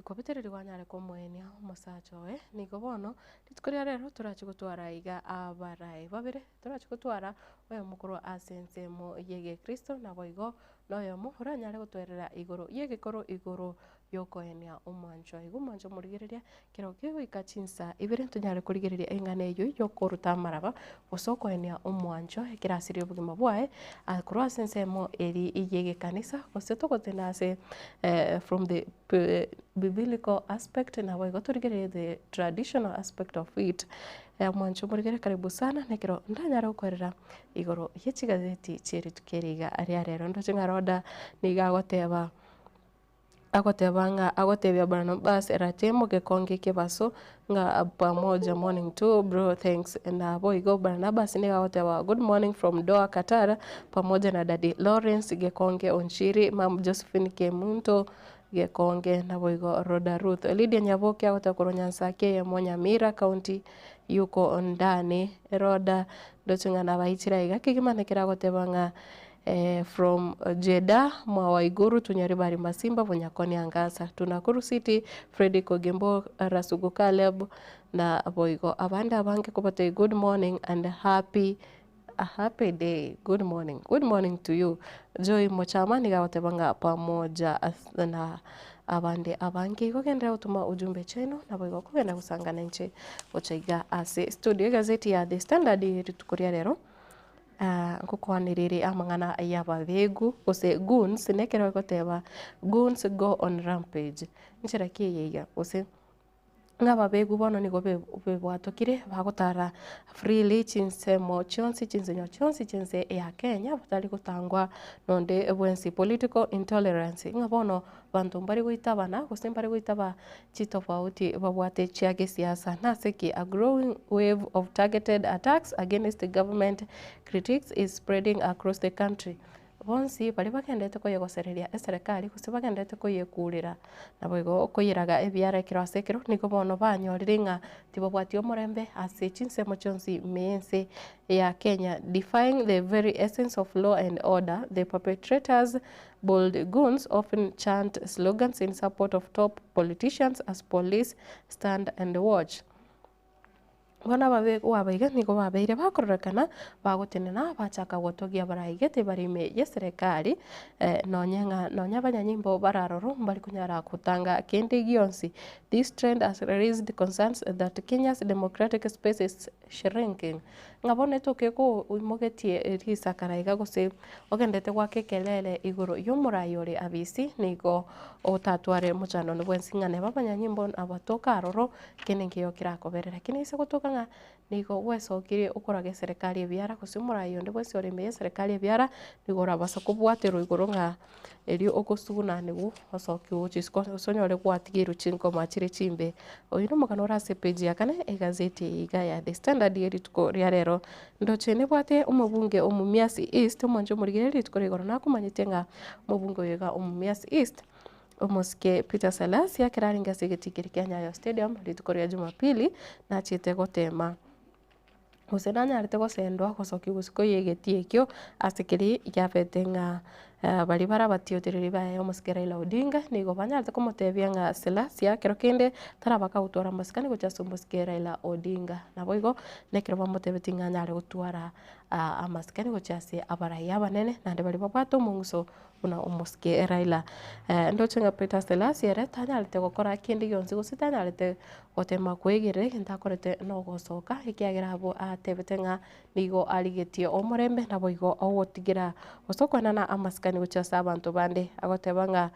kubitereri wanyare ko mwenya musacho nigo bono titukoria rero turachigutwara iga abarae babire turachigutwara oyo mukuru asense mo yege Kristo na boigo noyo mo uranyare gutwerera igoro yege koro igoro yokoenia umwancho igumancho murigereria kero kiwe ikachinsa ibire tunyare kurigereria engane yo yokoruta maraba osokoenia umwancho ekirasiri obugima bwae akuru asense mo eri yege kanisa oseto gotenase from the biblical aspect na boigo turigereria the traditional aspect of it mwancho murigere karibu sana nekero ndanyara gukorera igoro yechigazeti cheri tukeriga ari rero ndo chingaroda niga goteba agotebia Barnabas eratemo gekonge kebaso nga pamoja morning too bro thanks na boigo Barnabas ni agoteba good morning from Doha Qatar pamoja na Daddy Lawrence gekonge Onchiri mam Josephine Kemunto gekonge na boigo Roda Ruth Lydia Nyaboke agotakoro Nyansake ya Monyamira county yuko ndani Roda dochinga na baichira iga kigimane kiragotebanga from Jeddah mwa Waiguru tunyari bari Masimba Bunyakoni Angasa Tunakuru City Freddy Kogembo Rasugu Caleb na boigo abanda abange kubate good morning and a happy day good morning to you Joy Mochama nigawatebanga pamoja na abande abange kugenda utuma ujumbe cheno na boigo kugenda kusangana nche ochaiga ase studio gazeti ya The Standard tukuria rero ngukwaniriri amang'ana y'ababegu gose goons nekero goteba goons go on rampage nchira kiyeiga gose ng'ababegu bono nigo bebwatokire bagotara freely chinsemo chionsi chinsenyo chionsi chinse ya Kenya batari gotangwa nonde bwensi political intolerance bono bantu mbari goitabana gose mbari goitaba chitofauti babwate chiage siasa naseki a growing wave of targeted attacks against the government critics is spreading across the country. Bonsi bari bagendete koyegosereria eserikali gose bagendete koyekurira nabo igo koyiraga ebiara kirasekero niko bono banyorire ng'a tibobwati omorembe ase chinsemo chionsi mense ya Kenya defying the very essence of law and order. The perpetrators, bold goons, often chant slogans in support of top politicians as police stand and watch. Bona wabaiga niko babeire bakorrekana bagotenena bachaka gotogia baraigete barime yeserikali nonya banyanyimbo bararoro mbali kunyara kutanga kende gionsi. This trend has raised concerns that Kenya's democratic space is shrinking. Ngabone toke ko umogetie risa karaiga gose ogendete gwake kelele iguru yomurayore abisi niko otatware muchano nobwensingane babanyanyimbo abatoka aroro kenenge yokira koberera kinise gotoka ng'a niko wesokire ukorage serikali ebiara gose murayo nde bwese oremeye serikali ebiara nigora basa kubwatero iguru ng'a eri okosuguna nigu osoki uchisko sonyore kwatigiru chinko machire chimbe oyino mukano rase page yakane egazeti iga ya The Standard eri tuko riarero ndochene bwate umubunge Mumias East omonjo murigere ritko rigoro nakumanyite ng'a mubunge yega Mumias East omoske Peter Salasya kiraringa segetikiri kya Nyayo Stadium ritko ria Jumapili na chite gotema Usenanya aritego sendwa gosoki gusiko yegetie kyo asikiri yafete ng'a bari batiotereri bae omoske Raila Odinga nigo banyarite komotebia ng'a Salasya kero kende tarabaka gutwara masikani gochaso omoske Raila Odinga nabo igo nekero bamotebeti ng'a nyare gutwara amasikani gochase abaraya banene nande bari babwato mungso una omoske Raila ndochenga Peter Salasya re tanyarite gokora kende yonsi gose tanyarite gotema kwegere ntakorete no gosoka ikiagera abo atebete ng'a nigo arigetie omorembe nabo igo ogotigira gosokwana na amasikani gochasa abantu bande agoteba ng'a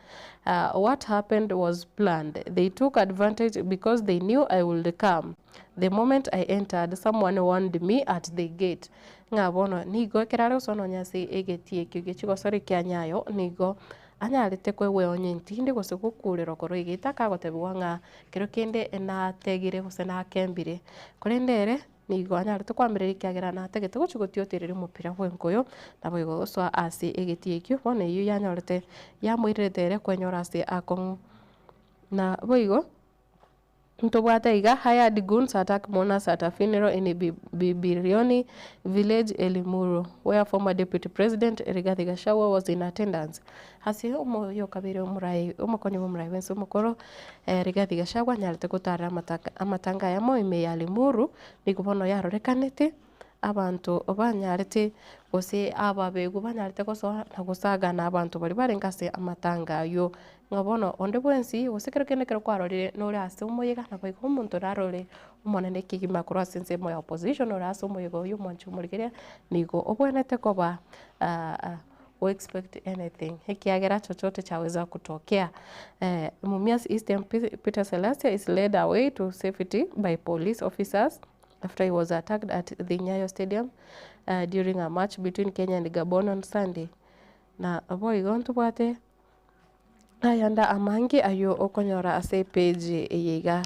what happened was planned. They took advantage because they knew I would come. The moment I entered, someone warned me at the gate. Ng'a bono nigo keraro sono nyasi egetie kyo gechigosori kya Nyayo nigo anyarite kwewe onyenti ndi gose gukurira koro igita kagotebwa ng'a kero kende na tegire gose na kembire kurendere nigo anyarite kwambirira kiagera na tegete gochigotioterere mupira bwenkoyo nabo igo so ase egetie kyo bono iyo yanyorete yamoiretere kwenyora ase akong na boigo Ntobwata iga hired goons attack mourners at a funeral in Bibirioni village Elimuru, where former Deputy President Rigathi Gachagua was in attendance. Hasi umoyo kabiri umukonyi umurai wensi umukoro Rigathi Gachagua nyarite gutara amatanga ya moime ya Limuru nikubono yarorekanete abantu banyarite gose ababegu banyarite goso na gusaga na abantu bari barengase amatanga yo ngabono onde bwensi gosekero kene kero kwarorire nore ase umoyega na baiko umuntu rarore umonene kigima kura sense mo opposition ora ase umoyego yo monchu murigere nigo obwenete koba we expect anything hikiagera chochote chaweza kutokea. Mumias Eastern Peter Salasya is led away to safety by police officers after he was attacked at the Nyayo Stadium during a match between Kenya and Gabon on Sunday. Na boy going to bwate ayanda amangi ayo okonyora ase page eyiga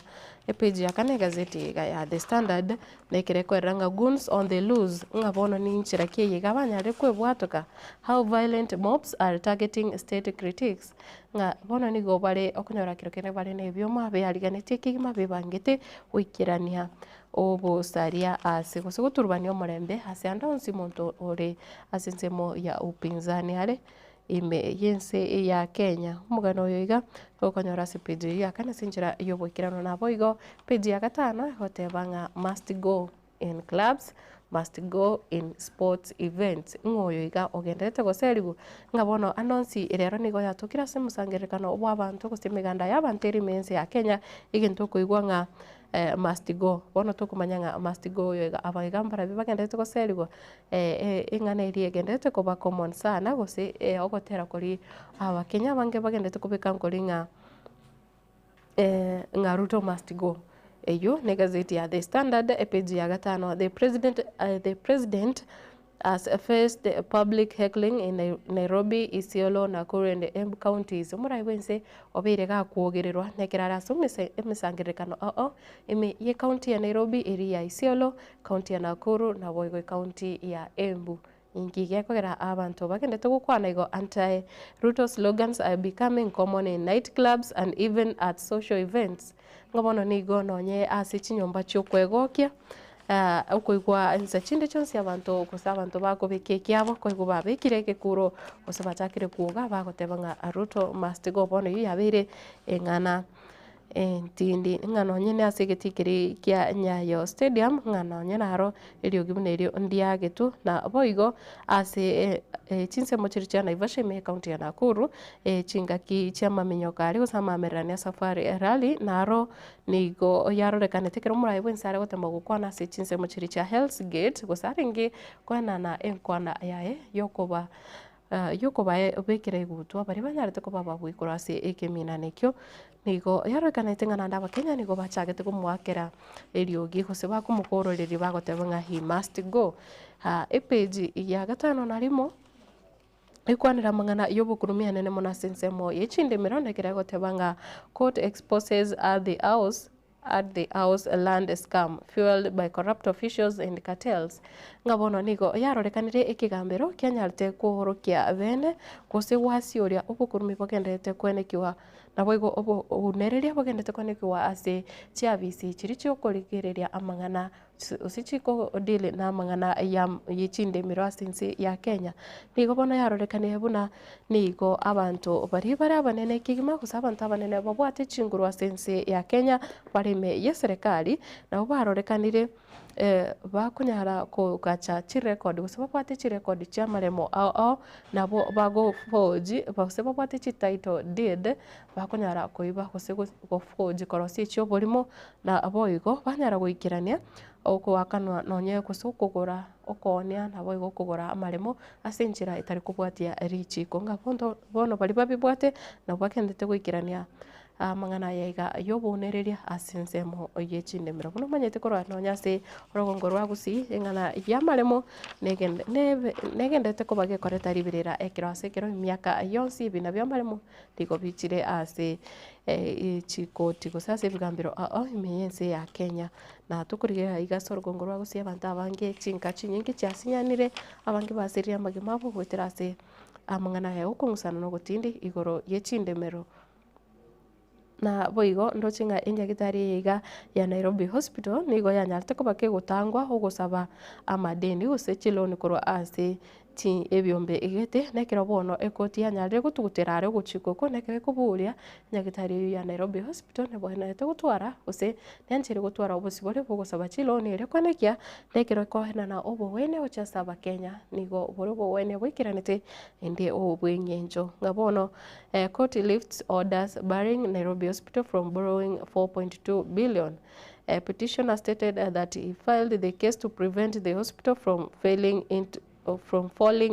page yakane gazeti yiga ya The Standard nekireko eranga goons on the loose ngabono ni nchira kiyiga banyare kwebwatoka how violent mobs are targeting state critics nga bono ni go bare okonyora kirokene bare ne byoma be aliganete kigima bebangete wikirania obo saria ase gosuguturbani omorembe ase andonsi muntu ore asensemo ya upinzani ale ime yense ya Kenya umugano yoiga okonyora se page ya kana sinjira yobokirano nabo igo page ya gatano hotebanga must go in clubs must go in sports events ngoyo iga ogendete goserigu ngabono anonsi rero nigo yatukira se musangerekano obwa abantu gose miganda y'abantu eri mense ya Kenya igento kuigwa nga must go bono tukumanyanga must go yo abagambara bibagendete goserigwa ing'ana iri egendete kuba common sana gose ogotera kuri abakenya bange bagendete kubika nkori ng'a Ruto must go. Eyo ne gazeti ya The Standard page ya gatano. The president has faced the public heckling in Nairobi, Isiolo, Nakuru and Embu counties. Umurai wense obere ga kuogererwa nekirara sumise emisangirikano ime ye county ya Nairobi iri ya Isiolo, county ya Nakuru na Boigo county ya Embu. Ingige kogera abantu bagendete gukwana igo anti-Ruto slogans are becoming common in nightclubs and even at social events. Ngabono nigo nonye asichinyomba cyokwegokia ukoigwa nsa chinde chonse abantu kusa abantu bakobeke kyabo koigwa babekire kekuro osabatakire kuoga bagotebanga Ruto must go bono yabire engana ntindi ngano nyene asegetikiri kya Nyayo Stadium ngano nyene haro elio gibnerio ndia getu na boigo ase chinse mochiri cha Naivasha me county ya Nakuru chingaki cha mamenyoka ari gusama merania safari rally naro nigo yaroreka tekero murai bwensare gotema gukwana ase chinse mochiri cha Hell's Gate gusaringi kwana na enkwana yae yokoba bekire gutwa bari banyarete ko baba gwikora ase ekemina nekyo nigo yarokanete ngana ndaba Kenya nigo bachagete kumwakera eriogi gose bakumukororeri bagotebanga he must go page ya gatano narimo ikwanira mangana yobukurumia nene mona sensemo yechinde mironde kira gotebanga court exposes at the house land scam fueled by corrupt officials and cartels. Ngabono nigo yarorekanire ikigambero kyanyarte kuhorokia bene kose wasi oria obukurumi bogendete kwenekiwa nabwo unereria bogendete kwenekiwa ase chiavisi chiri cyokorigereria amangana usichiko dile na amangana ya yichinde miro asinsi ya Kenya nigo bono yarorekaniye buna nigo abantu bari abanene kigima kusabantu abanene babwate chinguru asinsi ya Kenya barime ye serikali nabo barorekanire bakunyara ko gacha chirecord gusaba kwate chirecord cha maremo ao nabo bago foji basaba kwate chi title deed bakunyara koiba gose go foji korosi cyo bolimo na aboigo banyara goikirania oko wakanwa nonye kusukugura okonia nabo igo kugura amaremo asenjira itari kubwatia richi konga bono bali babibwate na bakendete goikirania mangana yaiga yobonereria asensemo yechinde miro buno manyete korwa nonyase orogongo rwagusi engana yamaremo negendete kobage koreta ribirira ekirase kero miaka yonsi bina byamaremo tigo bichire ase chikoti gusase bigambiro imeyense ya Kenya na tukurige igasoro gongo rwagusi abantu abange chinkachi nyingi cyasinyanire abange basiria magimabo gweterase amangana ya ukungusana no gutindi igoro yechinde mero na boigo ndochinga enyagitari yiga ya Nairobi Hospital nigo yanyarte ko bake gutangwa ugusaba amadeni usechiloni korwa ase ti ebyombe igete nekero bono ekoti yanyare gutuguterare guchiko ko nekere kuburia nyagitari ya Nairobi Hospital ne boina ete gutwara use nenchire gutwara obusibore bugusaba chiloni ere kwanekia nekero ko na obo wene ochasaba Kenya nigo borobo wene bwikiranete ende obwenyenjo ngabono court lifts orders barring Nairobi Hospital from borrowing 4.2 billion. A petitioner stated that he filed the case to prevent the hospital from falling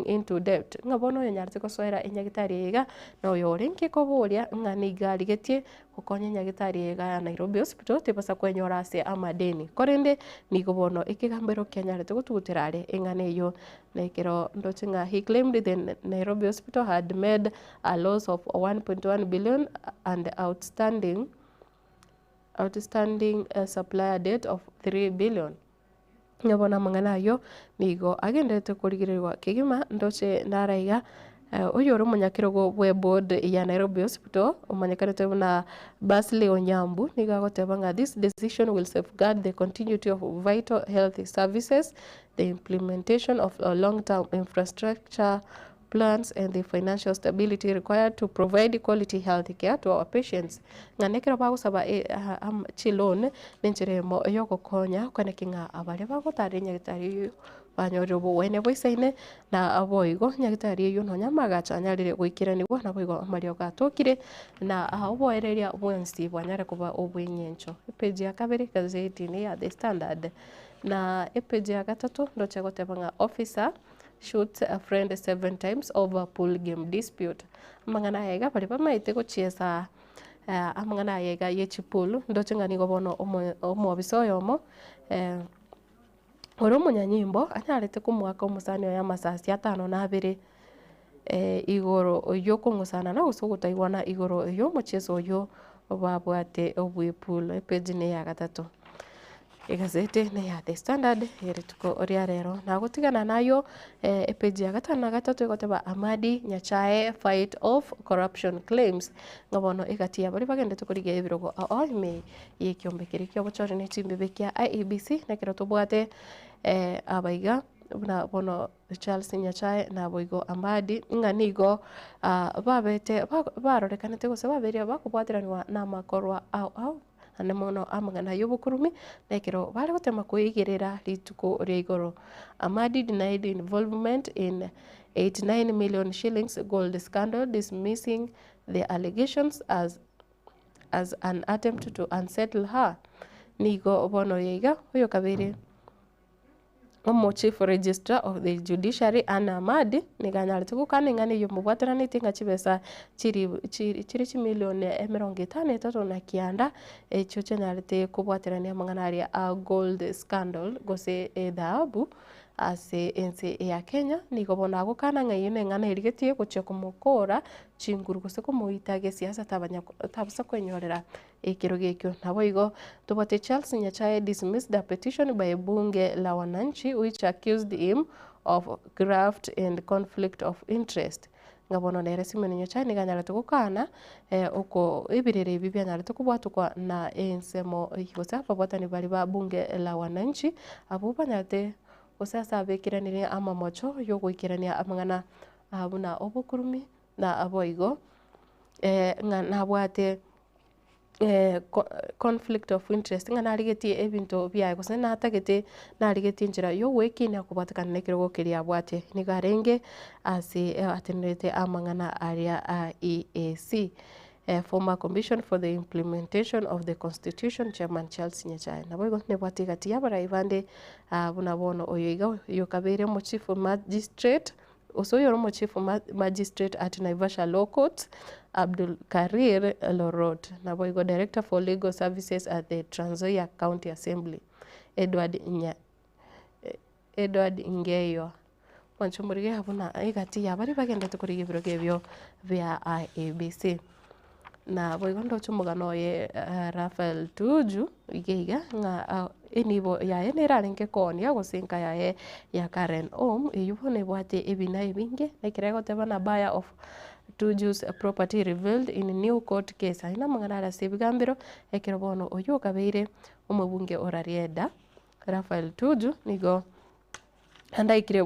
into debt. Ngabono yanyarte ko soera enyagitari yiga no yorenke ko boria nganiga ligetie kukonye nyagitari yiga ya Nairobi Hospital tebasa kwenyora ase amadeni korende nigobono ikigambero kyanyarte gutuguterare engane yo nekero ndochinga he claimed the Nairobi Hospital had made a loss of 1.1 billion and outstanding supplier debt of 3 billion. Ngabona mangana yo nigo agendete kurigirirwa kigima ndoche naraiga uyoro munyakirogo we board ya Nairobi Hospital umanyakarete na Basley Onyambu niga gotebanga this decision will safeguard the continuity of vital health services, the implementation of a long-term infrastructure plans and the financial stability required to provide quality health care to our patients. Ng'anekero bagusaba chilone nencheremo yoko konya kwenekinga abale bagotari nyagitari banyore ubuwene bwisaine na aboigo nyagitari eyo no nyamagachanyarire gwikiranirwa na boigo amario gatokire na oboereria bwensi bwanyare kuba obwenyencho. Page ya kabiri gazeti ni ya The Standard na page ya gatatu ndo chagotebanga officer shoots a friend 7 times over pool game dispute. Mangana yega bali bamaite gochiesa amangana yega yechipulu ndo chingani gobono omo bisoyomo oro munyanyimbo anyarete kumwaka omusani ya masasi 52 igoro oyo kongusana na usugutaigwana igoro oyo mocheso oyo babwate obwipulu page ne ya gatatu. Igazete ne ya The Standard yerituko oria rero na gutigana nayo page ya gatano na gatatu igoteba Amadi Nyachae fight off corruption claims ngabono igatia bari bagendete kurigia ibirogo ime yekiombe kirikyo bochore ne timbe kia IEBC na kiro tubwate abaiga na bono Charles Nyachae na boigo Amadi nganigo babete barorekanete gose baberia bakubwatiranwa na makorwa au ane mono amangana yobukurumi nekero bari gotema kuigirira rituko rigoro. Amadi denied involvement in 89 million shillings gold scandal, dismissing the allegations as an attempt to unsettle her. Nigo bono yega oyo kabiri Omo Chief Registrar of the Judiciary Anna Amadi niganyarite gukaningani yo mubwatiranite nga chibesa chiri milioni 53 na kianda echo chenyarite kubwatirania manganari a gold scandal gose dhahabu ase ense ya Kenya nigobona gukana ngayine ngana irigetie guche kumukora chinguru gose kumuitage siasa tabusa kwenyorera ekiro gekyo nabo igo tubate Charles Nyachae dismissed the petition by bunge la wananchi which accused him of graft and conflict of interest. Ngabono nere Simon Nyachae niganyara tukukana uko ibirere bibya nyara tukubwatukwa na ensemo yose babwatani bali ba bunge la wananchi abuba nyate osasa abekiranire amamocho yo gwikirania amangana abuna obukurumi na aboigo ngana bwate conflict of interest ngana rigetie ebinto bya gose na tagete na rigetie njira yo wekina kubatakana nekiro gokiria bwate nigarenge ase atenete amangana area EAC former commission for the implementation of the constitution chairman Charles Nyachae na boigo ne bwate gati yabara ivande buna bono oyoiga yo kabere mo chief magistrate osoyo mo chief magistrate at Naivasha Law Court Abdul Karir Lorot na boigo director for legal services at the Trans Nzoia County Assembly Edward Ngeyo wanchumurige habuna igati yabari bagenda tukuriga ibiro gebyo via IEBC na boigo ndo chumugano ye Rafael Tuju igeiga nga enibo ya enerarenge konia gosinka ya Karen Om iyubone bwate ebina ebinge nekirego tebana buyer of Tuju's property revealed in a new court case aina mangana sebigambiro ekirobono oyo kabeire umubunge orarieda Rafael Tuju nigo andaikire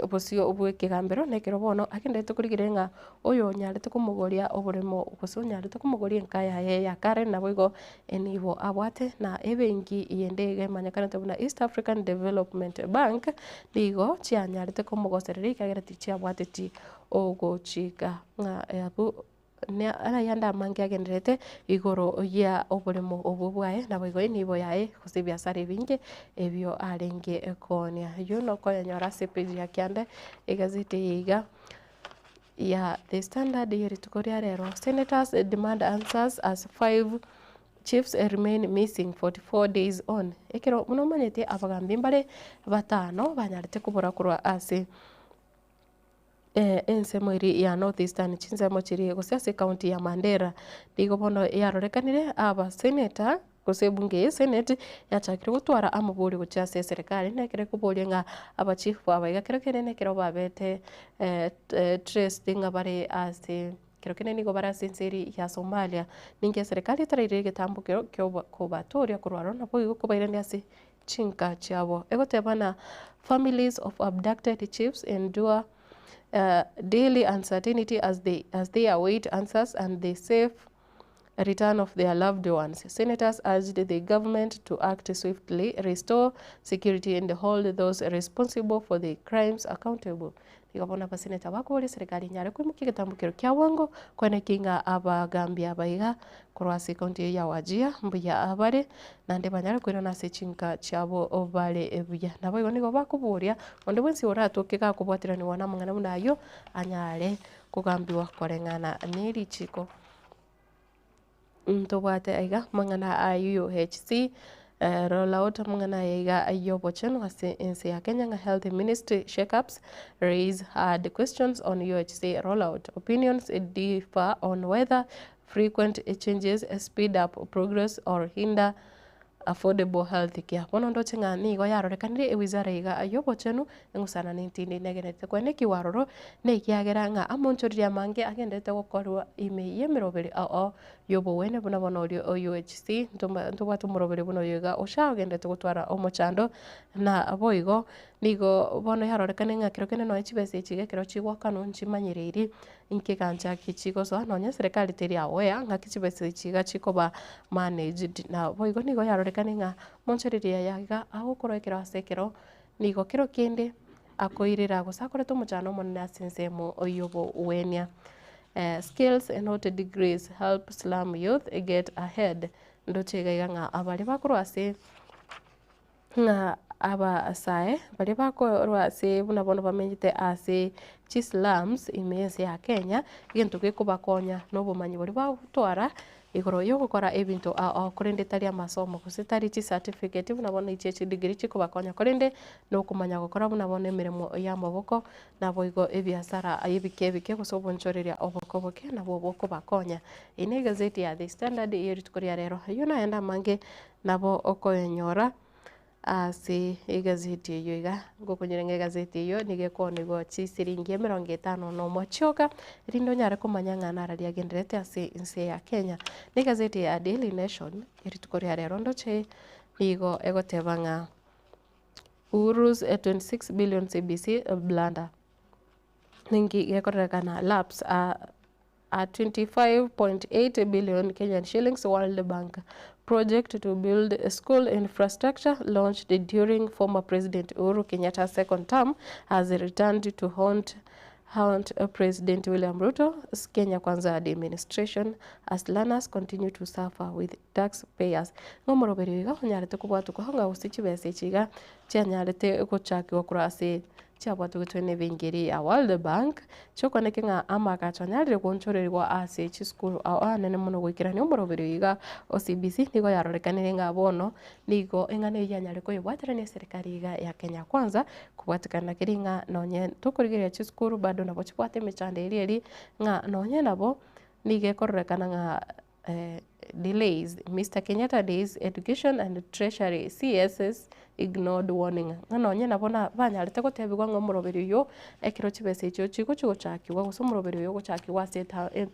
obosio obwekigambiro nekirobono akendete kurigirenga oyo nyarete kumugoria oburemo oboso nyarete kumugoria nkaya ya Karen na boigo enibo abwate na ebengi yendege manyakana tabuna East African Development Bank nigo chianyarete kumugosereri kagera tichi abwate ti ogochika nga abu ne ara yanda mangi agenderete igoro ya oburemo obubwaye na boigo enibo yae kusibya sare binge ebyo arenge ekonia yo no ko yanyora page ya kyande egazeti yiga ya The Standard yeritukoria rero senators demand answers as 5 chiefs remain missing 44 days on ekero muno manyete abagambi mbale batano banyarete kubura kurwa ase ensemo iri ya North Eastern chinsemo chiri gose county ya Mandera digo bono yarorekanire aba senator gose bunge senate yachakire gutwara amuburi guchase serikali nekere kubolenga aba chief abaiga kero nekero babete trusting abare ase kero kineni go bara sinceri ya Somalia ninge serikali tarire getambukiro ko batoria kurwaro na boigo ko bairende ase chinka chabo egotebana families of abducted chiefs endure daily uncertainty as they await answers and the safe return of their loved ones. Senators urged the government to act swiftly, restore security and hold those responsible for the crimes accountable. Nikabona baseneta bakuri serikali nyare kwimukia gitambukiro kya wango kwene kinga abagambia baiga kurwasi county ya Wajir mbuya abare nande banyare kwira na sechinka chabo obale ebuya nabo igo nigo bakuburia onde bwensi oratukiga kubwatirani wana mungana munayo anyare kugambiwa korengana niri chiko ntobate aiga mangana a UHC rollout mangana aiga ayobochen wase ense ya Kenya Health Ministry shakeups raise hard questions on UHC rollout. Opinions differ on whether frequent changes speed up progress or hinder affordable health care. Bono ndo chinga ni go yarorekanire wizara iga ayobochenu engusana n'intindi negenete kwene kiwaroro ne kiagera nga amonchoria mange agendete gukorwa ime yemerobere ao yobo wene buna bono UHC ntumba tumurobere buno yiga osha agendete gutwara omochando na aboigo nigo bono yarorekane nga kiro kene no chibese chige kiro chigwa kanu chimanyiriri inke kanja kichigo so nonya serikali teri aware nga kichibese chiga chikoba managed na boigo nigo yarorekane nga moncheriria yaga agukorokera asekero nigo kiro kinde akoirira gusakoreto muchano monne asensemo oyobo wenia. Skills and not degrees help slum youth get ahead. Ndochega nga abali bakurwase nga aba asae bali bakurwase buna bono bamenyite ase chislums imese ya Kenya gintu gikubakonya no bumanyi bali batwara igoro yo gukora ebintu kurinde tari amasomo kusitari chi certificate buna bono ichi degree chikubakonya kurinde no kumanya gukora buna bono emirimo ya maboko nabo igo ebiasara ayibikebike gusobonchoreria obokoboke nabo boko bakonya ine gazeti ya The Standard yeri tukoria rero yuna enda mange nabo okoyenyora ase egazeti eyo iga gukonyerenge egazeti eyo nigekone go chisiringi 50 no mochoka rindo nyare kumanya ngana araria genderete ase inse ya Kenya ni gazeti ya Daily Nation iri tukoria rero ndoche igo egotebanga Uru's 26 billion CBC blunder ningi gekorekana laps at 25.8 billion Kenyan shillings. World Bank project to build a school infrastructure launched during former President Uhuru Kenyatta's second term has returned to haunt President William Ruto's Kenya Kwanza administration as learners continue to suffer with taxpayers. Ngomoroberiga nyarete kubwatu kuhanga usichibese chiga cyanyarete guchakwa kurase cyabwatu gutwene bingeri ya World Bank choko nekenga amaka nyarire kunchorerwa ase chi school nene muno gwikirani omoroberiga OCBC nigo yarorekanire nga bono nigo engane yanyare ko yibwatirani serikali ya Kenya Kwanza kubwatikana kiringa nonye tukurigiria chi school bado nabo chibwate michande iri nga nonye nabo nige kororekana nga delays. Mr. Kenyatta Days Education and Treasury CSS ignored warning. Nonye nabona banyarete gotebigwa ngo muroberi yo ekiro chibese cyo chiko chakiwa guso muroberi yo guchakiwa se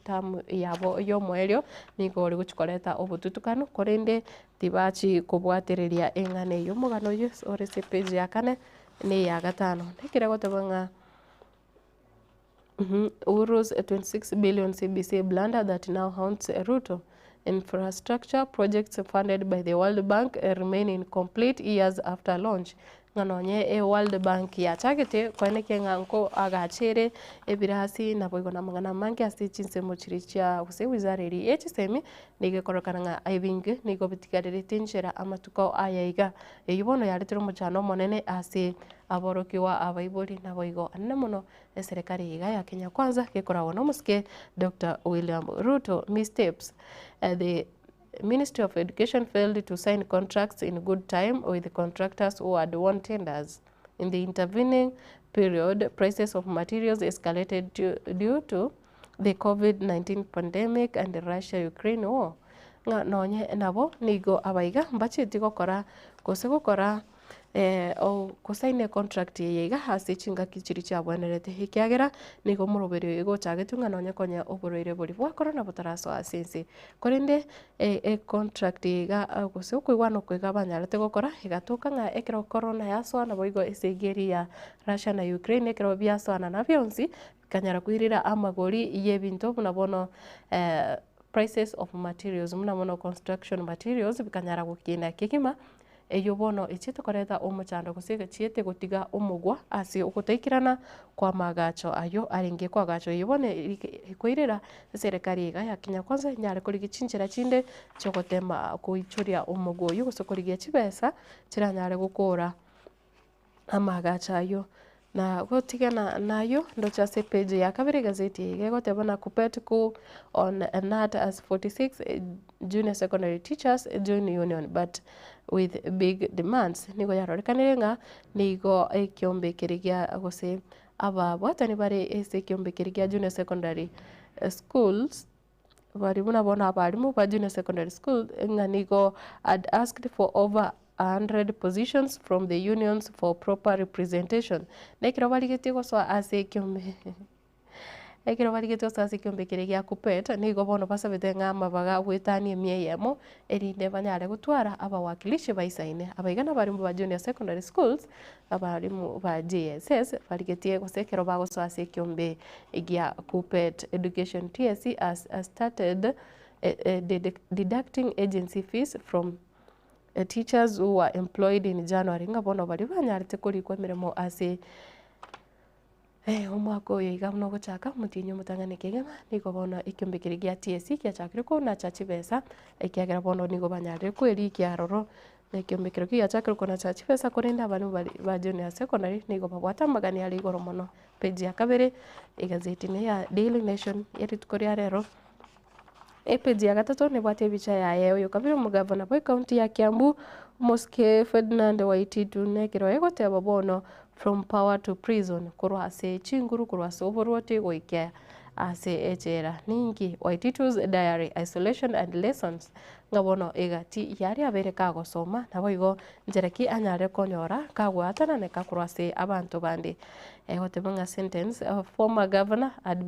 tam yabo yo mweryo nigo ri guchikoreta obututukano korende tibachi kubwatereria engane yo mugano yo ore se page ya kane ni ya gatano nekire gotebanga Uru's 26 billion CBC blunder that now haunts Ruto. Infrastructure projects funded by the World Bank remain incomplete years after launch. Nganonye World Bank ya chagete kwene kenga nko agachere ebirasi na boigo na mangana manke asti chinse mochiricha kuse wizareri echisemi nige korokana nga aibing nigo bitigarere tinchera amatuko ayaiga eyibono yaretero muchano monene ase aborokiwa abaiboli na boigo annemono serikali iga ya Kenya Kwanza gekora wono muske Dr. William Ruto missteps. The Ministry of Education failed to sign contracts in good time with contractors who had won tenders. In the intervening period, prices of materials escalated due to the COVID-19 pandemic and the Russia-Ukraine war. Nga nonye nabo nigo abaiga mbachiti gukora gose gukora o kusaine contract yeiga hasi chinga kichiri cha bwenerete hikiagera nigo murubiri igo chagetunga nonya konya oburoire buri bwakora na butaraso asense korinde contract yeiga gose kwigwana kwiga banyarete gukora igatuka nga ekero corona yaswa na boigo esegeri ya Russia na Ukraine ekero biaswa na bionsi kanyara kwirira amagori y'ebintu buna bono prices of materials muna bono construction materials bikanyara gukina kigima eyo bono ichito koreta omuchando gusiga chiete gutiga omugwa asi ukutaikirana kwa magacho ayo aringe kwa gacho yibone ikoirera serikali iga ya Kenya Kwanza nyare kurigi chinchira chinde chokotema kuichuria omugwa uyu gusokorigia chibesa chiranyare gukura amagacho ayo na gotigana nayo ndo chase page ya kabiri gazeti igegotebana kupetku on NAT as 46 junior secondary teachers join union but with big demands nigo yarorekanire nga nigo ekiombe kirigia gose aba bwatani bare ese kiombe kirigia junior secondary schools bari buna bona abarimu ba junior secondary school nga nigo had asked for over 100 positions from the unions for proper representation nekiro barigetie goswa ase kiombe ekiro barigetie goswa ase kiombe kirigia kupet nigo bono basabete nga mabaga gwetania mieyemo erinde banyare gutwara abawakilishi baisaine abaigana bari mu junior secondary schools abarimu ba JSS barigetie gosekero bagoswa ase kiombe igia kupet education TSC as started deducting agency fees from teachers who were employed in January nga bono bari banyarite kuri kwa mirimo ase umwaka uyu iga no guchaka mutinyo mutangane kegema niko bono ikiombe kirigia TSC kia chakire ko na chachi besa ikiagera bono nigo banyarire kweri kiaroro ikiombe kirigia chakire ko na chachi besa kurinda bari ba junior secondary nigo babwata magani ali igoro mono page ya kabere igazeti ne ya Daily Nation yeri tukoria rero page ya gatatu ne bwate bicha ya yeo kabiri mugavana boy county ya Kiambu Moske Ferdinand Waititu nekiro egoteba bono from power to prison kurwa ase chinguru kurwa ase oborwote goike ase echera ningi Waititu's diary isolation and lessons ngabono egati yari abere kagosoma nabo igo njereki anyare konyora kagwatana ne kakurwa ase abantu bandi egoteba nga sentence former governor has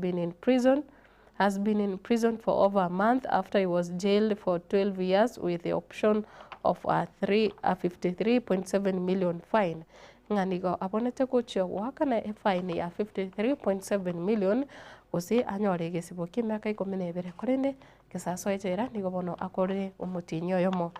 been in prison for over a month after he was jailed for 12 years with the option of a 53.7 million fine. Nganigo abonete kuchio wakana fine ya 53.7 million usi anyore gesibo kimyaka 12 korende kesaso echera nigo bono akore umutinyo yomo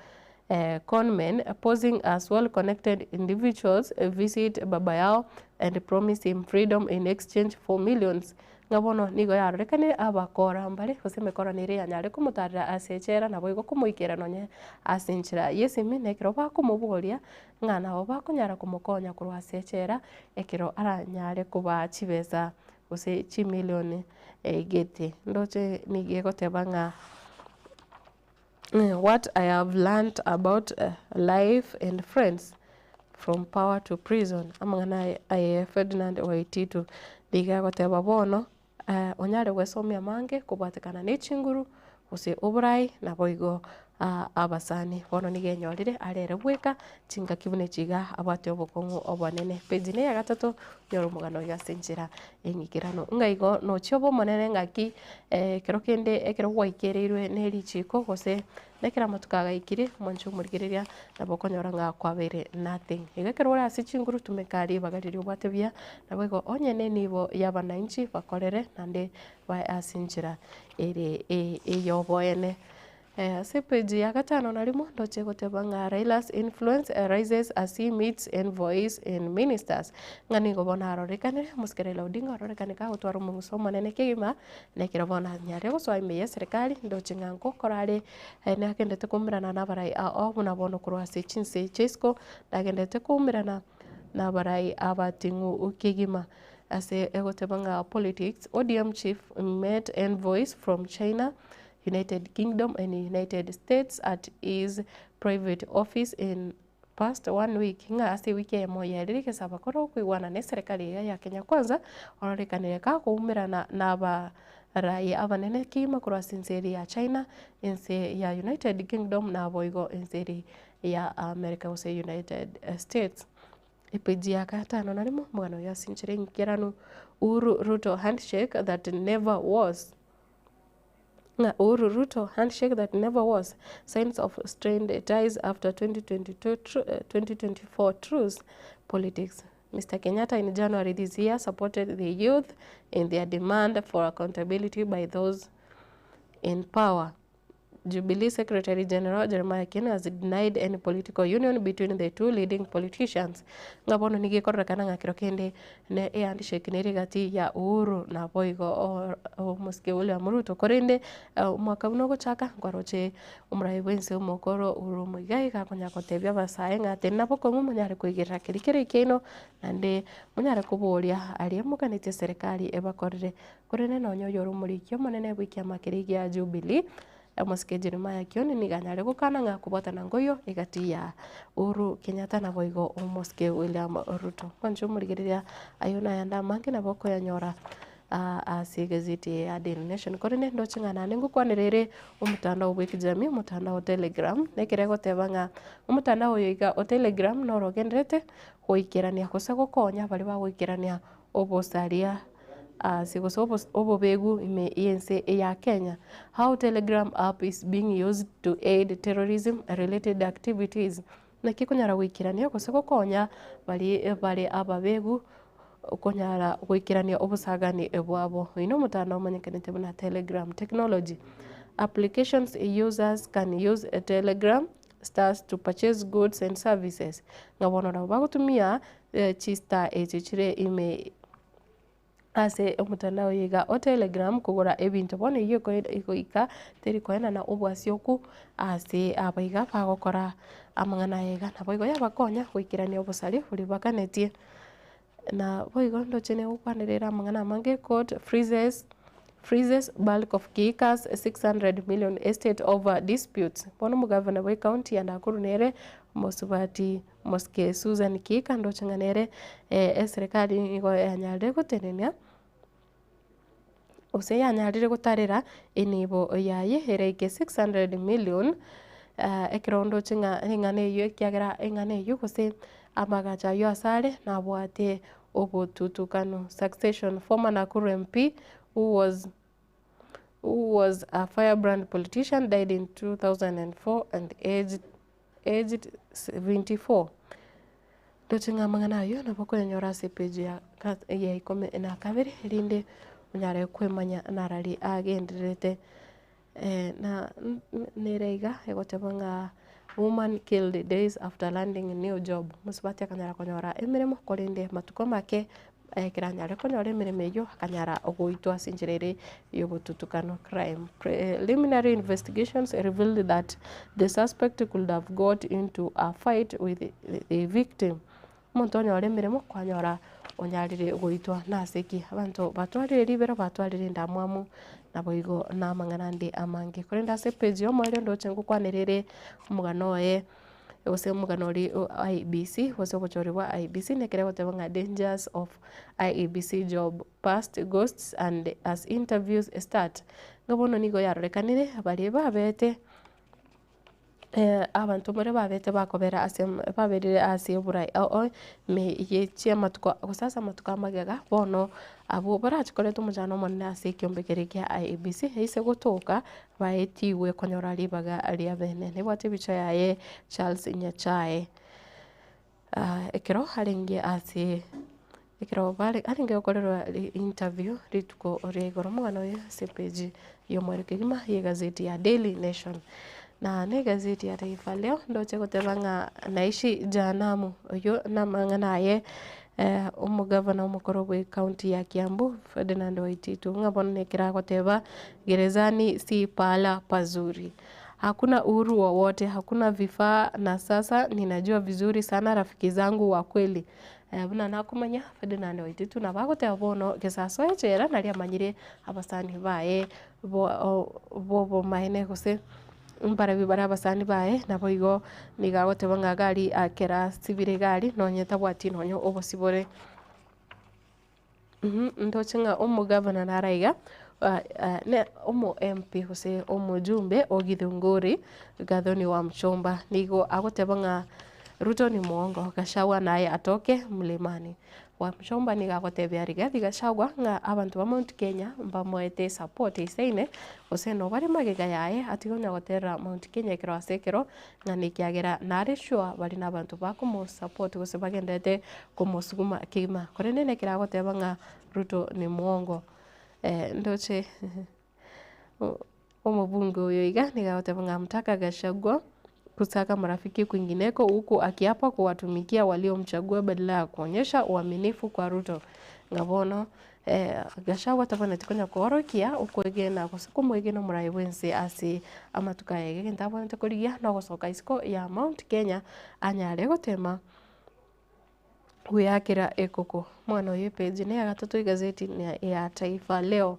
conmen posing as well-connected individuals visit baba yao and promise him freedom in exchange for millions. Ngabono nigo yarorekane abakora mbare usemekora nire anyare kumutarira asechera nabo igo kumuikera nonye asinchira yesimi nekiro bakumubugoria ngana abo bakunyara kumukonya kurwa asechera ekiro aranyare kuba chibeza use chi million gete ndoche nigegoteba nga what I have learned about life and friends from power to prison amangana Ferdinand Waititu digagoteba bono onyare gwesomia mange kubatikana n'echinguru use oburai na boigo abasani bono nigenyorire arere bweka chinga kibune chiga abate obokongo obonene page ne ya gatatu nyoro mugano yasenjira engikirano ngaigo no chobo monene ngaki kero kende ekero gwaikereirwe neri chiko gose nekera matukaga ikire moncho murigiriria na bokonyora nga kwabere nothing igakero ora asichinguru tumekari bagariri obate bia na boigo onyene nibo yabananchi bakorere nande ba asinjira ere eyoboene Sepeji ya gatano na limo ndoche goteba nga Raila's influence rises as he meets envoys and ministers ngani gobona arorekane muskerela Odinga arorekane ka gutwara umusomo nene kigima nekira bona nyare guswa ime serikali ndoche nganko korare ne akendete kumirana na barai obuna bono kurwa se chinse chesko dagendete kumirana na barai abatingu ukigima ase egoteba nga politics ODM chief met envoys from China, United Kingdom and United States at his private office in past 1 week nga ase wiki ya moya ririke sabakoro kuigwana ne serikali ya Kenya Kwanza ororekanire ka kuumirana na ba rai abanene kima kurwa sinseri ya China inse ya United Kingdom na boigo inseri ya America use United States Ipiji ya katano na rimo mugano ya sinchire nkiranu Uhuru Ruto handshake that never was. Uhuru Ruto handshake that never was. Signs of strained ties after 2024 truce politics. Mr. Kenyatta in January this year supported the youth in their demand for accountability by those in power. Jubilee Secretary General Jeremiah Kioni has denied any political union between the two leading politicians. Ngabono nigikorrekana ngakiro kende ne handshake neri gati ya Uhuru na Boigo o muske William Ruto korinde mwaka buno gochaka ngwaroche umrai wense umokoro Uhuru Muigai gakonya kotebya basaye ngate naboko munyare kuigira kirikire kino nande munyare kuboria ali mukanite serikali ebakorire korene nonyo yorumurikyo monene bwikia makirigi ya Jubilee Muske Jeremiah Kioni niganyare gukana nga kubotana ngoyo igati ya Uhuru Kenyatta na Boigo Muske William Ruto kwanjo murigiriria ayona yanda mangi na boko ya nyora gazeti ya Daily Nation korene ndo chingana ningu kwanirere umutandao w'ekijamii umutandao Telegram nekirego tebanga umutandao yoiga o Telegram norogendrete kuikirania kusego konya bali ba kuikirania obosaria sigoso obobegu ime yense ya Kenya. How Telegram app is being used to aid terrorism related activities. Na kikunyara wikirania kusego konya bali ababegu konyara wikirania obusagani ebwabo. Ino mutandao manyekanite na Telegram technology. Applications users can use a Telegram stars to purchase goods and services. Ngabono na bagutumia chista echichire ime ase umutandao yiga o Telegram kugura ebintu bone yiko ikoika teri koena na obwasioku ase abaiga bagokora amangana yiga na boigo yabakonya kwikirania obusari buri bakanetie na boigo ndochene ukwanirira amangana mange court freezes bulk of Kikas 600 million estate over disputes. Bono mugavana wa county ya Nakuru nere Mosubati Moske Susan Kika ndochanganere serikali nigo yanyalire gutenenia ose yanyalire gutarira enibo yaye hereke 600 million ekirondo chinga ingane yo kyagera ingane yo kose amagacha yo asare na bwate obotutukano succession. Former Nakuru MP who was a firebrand politician died in 2004 and aged 74. Dochinga mangana yo na boko nyora se page ya ikome na kabiri rinde unyare kwemanya narari agenderete na nereiga egotebanga woman killed days after landing a new job. Musubati akanyara konyora emiremo korinde matuko make kiranyare konyora emiremo yo akanyara ogoitwa sinjirere yobotutukano crime. Preliminary investigations revealed that the suspect could have got into a fight with the victim. Muntu onyora emiremo kwanyora onyarire goitwa naseki abantu batwarire libero batwarire ndamwamu naboigo na mangana ndi amangi korenda se page yo mwere ndo chengu kwanirire mugano ye ose mugano ri IEBC ose bochori wa IEBC nekere gotebanga dangers of IEBC job past ghosts and as interviews start ngabono nigo yarekanire bari babete abantu muri babete bakobera asem baberire ase burai me yechi amatuko kusasa amatuko amagega bono abo barachikore tumujano monne ase kyombe kya IEBC heise gotoka baetiwe konyora libaga ali abene ne bwate bicha yaye Charles Nyachae ekero haringe ase ekero bale haringe okorero interview rituko oregoro mugano ye page yo mwerekegima ye gazeti ya Daily Nation. Na ne gazeti ya Taifa Leo ndoche gotebanga naishi janamu oyo namangana ye umugavana umukoro bwe county ya Kiambu Ferdinand Waititu ngabone kira goteba gerezani si pala pazuri. Hakuna uhuru wowote, hakuna vifaa na sasa ninajua vizuri sana rafiki zangu wa kweli. Buna nakumanya Ferdinand Waititu na bagoteba bono gesaso echera nali amanyire abasani bae bo maine gose mbara bibara abasani bae naboigo nigagotebanga gari akera sibire gari nonyeta bwati nonyo obosibore ndochenga umugavana naraiga ne omo MP hose omujumbe ogithunguri gathoni wa Mchomba nigo agotebanga Ruto ni muongo, Gachagua naye atoke mlimani. Wamshomba nigagotebia Rigathi Gachagua nga abantu ba Mount Kenya bamoete support isaine oseno bari magega yae atigonya gotera Mount Kenya kiro asekero nga nikiagera nare sure bari na abantu bakumo support gose bagendete kumusuguma kima korene ne kiragoteba nga Ruto ni muongo. Ndoche omubunge uyo iga nigagoteba nga mtaka Gachagua kusaka marafiki kwingineko huku akiapa kuwatumikia waliomchagua badala ya kuonyesha uaminifu kwa Ruto. Ngabono Gachagua tabana tikonya korokia ukwegena kusikumwegena murai wense asi amatuka yege ntabona tekorigia no gosoka isiko ya Mount Kenya anyare gotema wiyakira ekoko mwana uyu page ne ya gatatu igazeti ya Taifa Leo.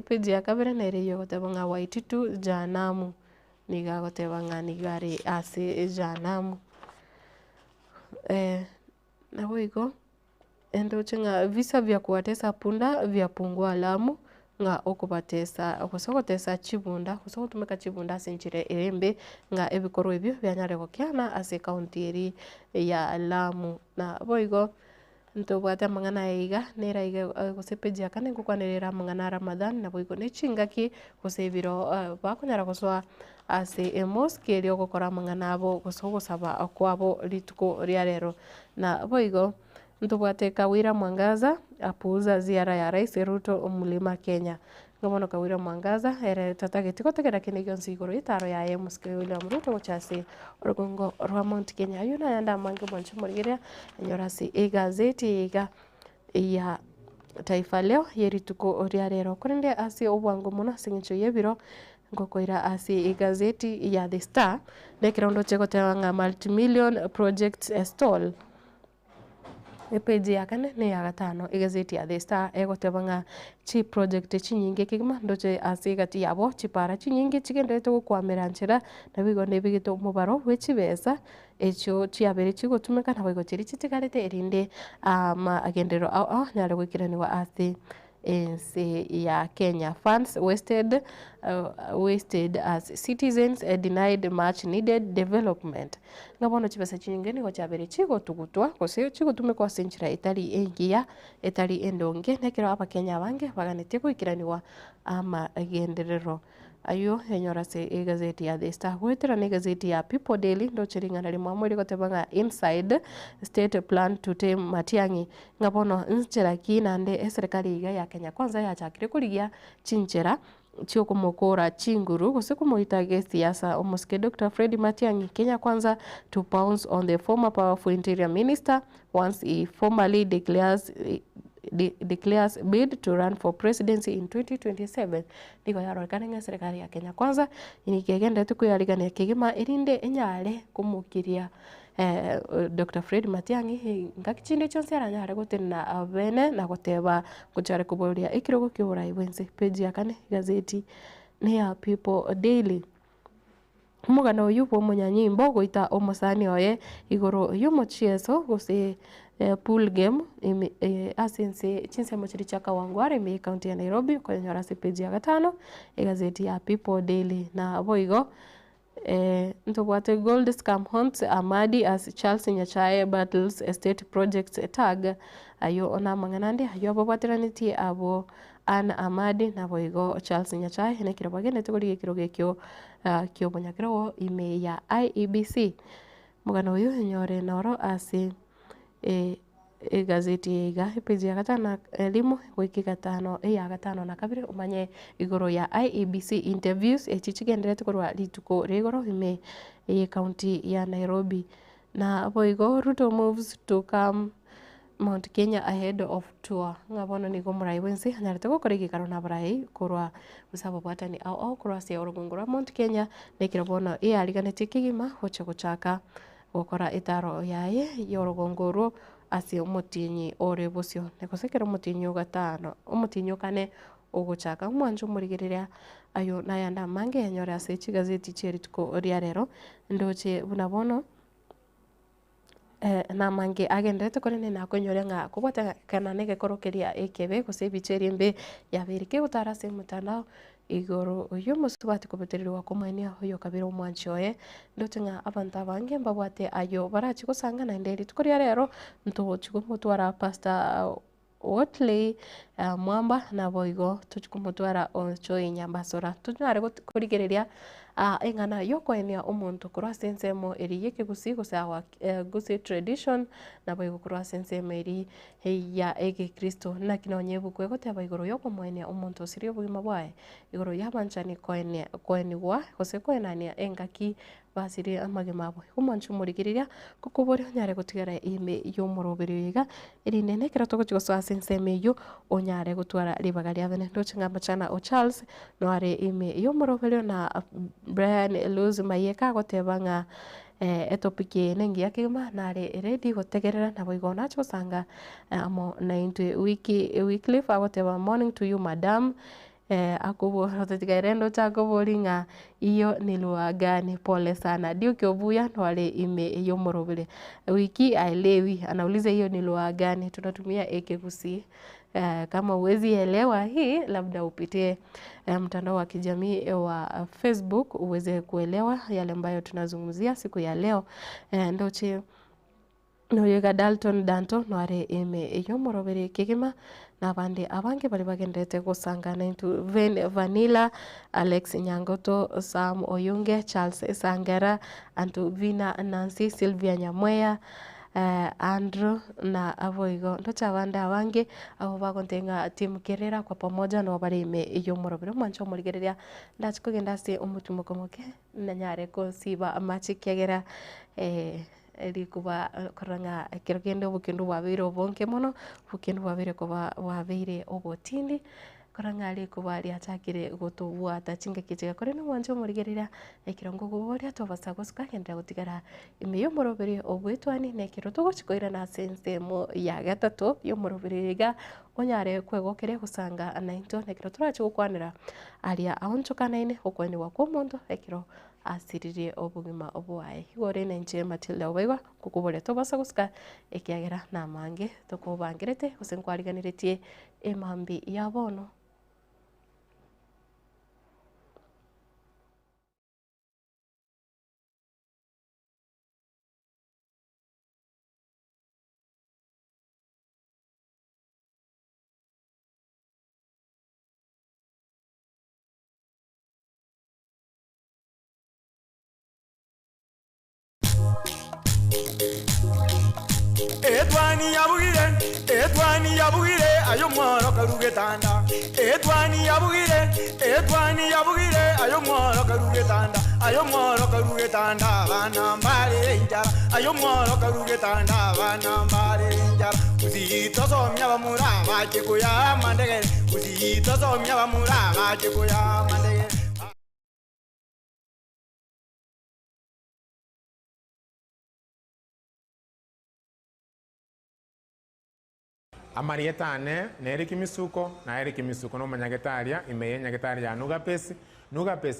Page ya kabere nere goteba nga Waititu janamu nigagoteba nga nigari ase janamu. Nabo iko endoche nga visa vya kuwatesa punda vya pungua Lamu nga okubatesa okusogotesa chibunda kusogotumeka chibunda sinchire erembe nga ebikoro ebyo byanyare gokiana ase county eri ya Lamu. Na boigo ntobwata mangana eiga nera iga gosepeji akane kukwanerera mangana Ramadan na boigo nechingaki gosebiro bakonyara goswa ase mosque eri ogokora mangana abo gosogosaba akwabo lituko ria rero. Na boigo ntobwate Kawira Mwangaza apuuza ziara ya Rais Ruto Mlima Kenya. Ngabono Kawira Mwangaza ere tatagetiko tegera kinigyo nsigoro itaro ya mosque William Ruto gochase orugongo rwa Mount Kenya yuna yanda mange boncho murigeria nyorasi egazeti iga ya Taifa Leo yerituko ria rero kurinde ase obwango muno singicho yebiro ngokoira ase egazeti ya The Star nekirondo chegoteba nga multi-million projects stall. Page ya kane ne ya gatano igazeti ya The Star egoteba nga chi project chinyinge kigima ndoche ase gati yabo chipara chinyinge chigendete gukwamira nchira na bigo nebigito mubaro wechibesa echo chiabere chigotumeka na bigo chiri chitigarete erinde agendero nyare gwikiraniwa ase ense ya Kenya. Funds wasted as citizens denied much needed development. Ngabono chibesa chinyingeni go chabere chigo tugutwa kose chigo tumekwa senchira itali engia itali endonge nekero aba Kenya bange baganete gwikiraniwa agenderero ayo enyorase egazeti ya The Star gwetera ne gazeti ya People Daily ndo chiringana limwe mweri gotebanga inside state plan to tame Matiang'i. Ngabono nchera kinande serikali iga ya Kenya kwanza yachakire kurigia chinchera chio kumokora chinguru gose kumuitage siasa omoske Dr. Fred Matiang'i. Kenya kwanza to pounce on the former powerful interior minister once he formally declares bid to run for presidency in 2027. Niko yarorikana nga serikali ya Kenya kwanza inikegenda tukuyarigania kigima irinde enyare kumukiria Dr. Fred Matiang'i ngakichinde chonse aranyare gotena abene na goteba guchare kuboria ikirogo kiura iwense. Page ya kane gazeti ni ya People Daily. Mugano yupo munyanyimbo goita omosani oye igoro yumochieso gose pool game asense chinse mochiri chaka wangware mi county ya Nairobi kwa nyorasi. Page ya gatano gazeti ya People Daily. Na boigo ntobwate gold scam haunts Amadi as Charles Nyachae battles estate projects tag ayo ona manganande ayo babwateraniti abo Anna Amadi na boigo Charles Nyachae ne kirabagene tukuri kirogekyo kyo bonyakiro ime ya IEBC. Mugano uyu nyore noro ase gazeti iga page ya gatano elimu wiki gatano ya gatano na kabiri umanye igoro ya IEBC interviews echichigendere tukorwa lituko regoro ime county ya Nairobi. Na boigo Ruto moves to come Mount Kenya ahead of tour. Ngabono ni gomurai wense nyarete gokoregi karona brai korwa usaba bwatani au korwa se orugungura Mount Kenya nekirabona ariganete kigima hoche guchaka gukora itaro yaye yorugunguru ase umutinyi ore bosio nekosekera umutinyi gatano umutinyi kane oguchaka mwanju murigereria ayo nayanda mange yanyore ase chigazeti cheri tuko ria rero ndoche bunabono na mange agendete korene na konyore nga kubota kana nege korokeria ekebe gose bicheri mbe yabirike utarase mutandao igoro uyu musubati kubetererwa kumania uyu kabira umwanchoye ndotenga abantu abange mbabwate ayo barachi kusanga na nderi tukoria rero nto chikumutwara Pastor Wotley mwamba na boigo tuchikumutwara ocho inyambasora tunare kurigereria engana yokoenia umuntu kurwa sensemo eri yeke gusawa gusi tradition na boigo kurwa sensemo eri ya ege Kristo na kinonyebu kwego te boigo yoko moenia umuntu sirio bugima bwae igoro yabanchani koenigwa gose koenania engaki basiri amagemabo umanchu murigiriria kukubori nyare gutigara ime yomurobiri yiga eri nene kirato gochigoswa senseme yo onyare gutwara ribagari avene ndochinga machana o Charles no are ime yomurobiri na Brian Luz mayeka gotebanga etopiki nengi yakima nare ready gotegerera na boigona chosanga amo na into weekly agoteba morning to you madam akubo rotigairendo chako boringa iyo ni lugha gani? Pole sana dio kiobuya wale ime iyo morobile wiki ailewi anauliza hiyo ni lugha gani, tunatumia ekekusi. Kama uwezi elewa hii labda upitie mtandao wa kijamii wa Facebook uweze kuelewa yale ambayo tunazungumzia siku ya leo. Ndoche noyega Dalton Danto noare ime iyo morobile kigima na bande abange bali bagendete gusangana into Vanilla, Alex Nyangoto, Sam Oyunge, Charles Sangera, Antu Vina, Nancy, Sylvia Nyamweya, Andrew na avoigo ndocha bande abange abo bagontenga timu kerera kwa pamoja no bari ime iyo morobiro mancho murigereria ndachikugenda se umutumo komoke na nyare ko siba amachi kegera eri kuba koranga kirogende bukindu babire obonke mono bukindu babire kuba wabire obotindi koranga ari kuba ari atakire gotobwa atachinga kichega kore no wanjo murigerera ekirongo gubori atobasa gosuka kenda gutigara imiyo morobere obwetwani nekiro togochikoira na sense mo ya gatatu yo morobere ga onyare kwegokere gusanga anainto nekiro turachi gukwanira aria ahonchokanaine okwani wako mondo ekiro asiririe obugima obwae igore nenche Matilda obaigwa kukubore tobasa gusuka ekiagera na mange tokobangirete gusenkwariganiretie emambi ya bono. Etwani yabugire ayo mworo karugetanda etwani yabugire ayo mworo karugetanda bana mbare njara ayo mworo karugetanda bana mbare njara uzito somya bamuraba kikuya mandege uzito somya bamuraba kikuya mandege Amarietane na Eriki Misuko na Eriki Misuko no manyagetaria imeye nyagetaria Nugapesi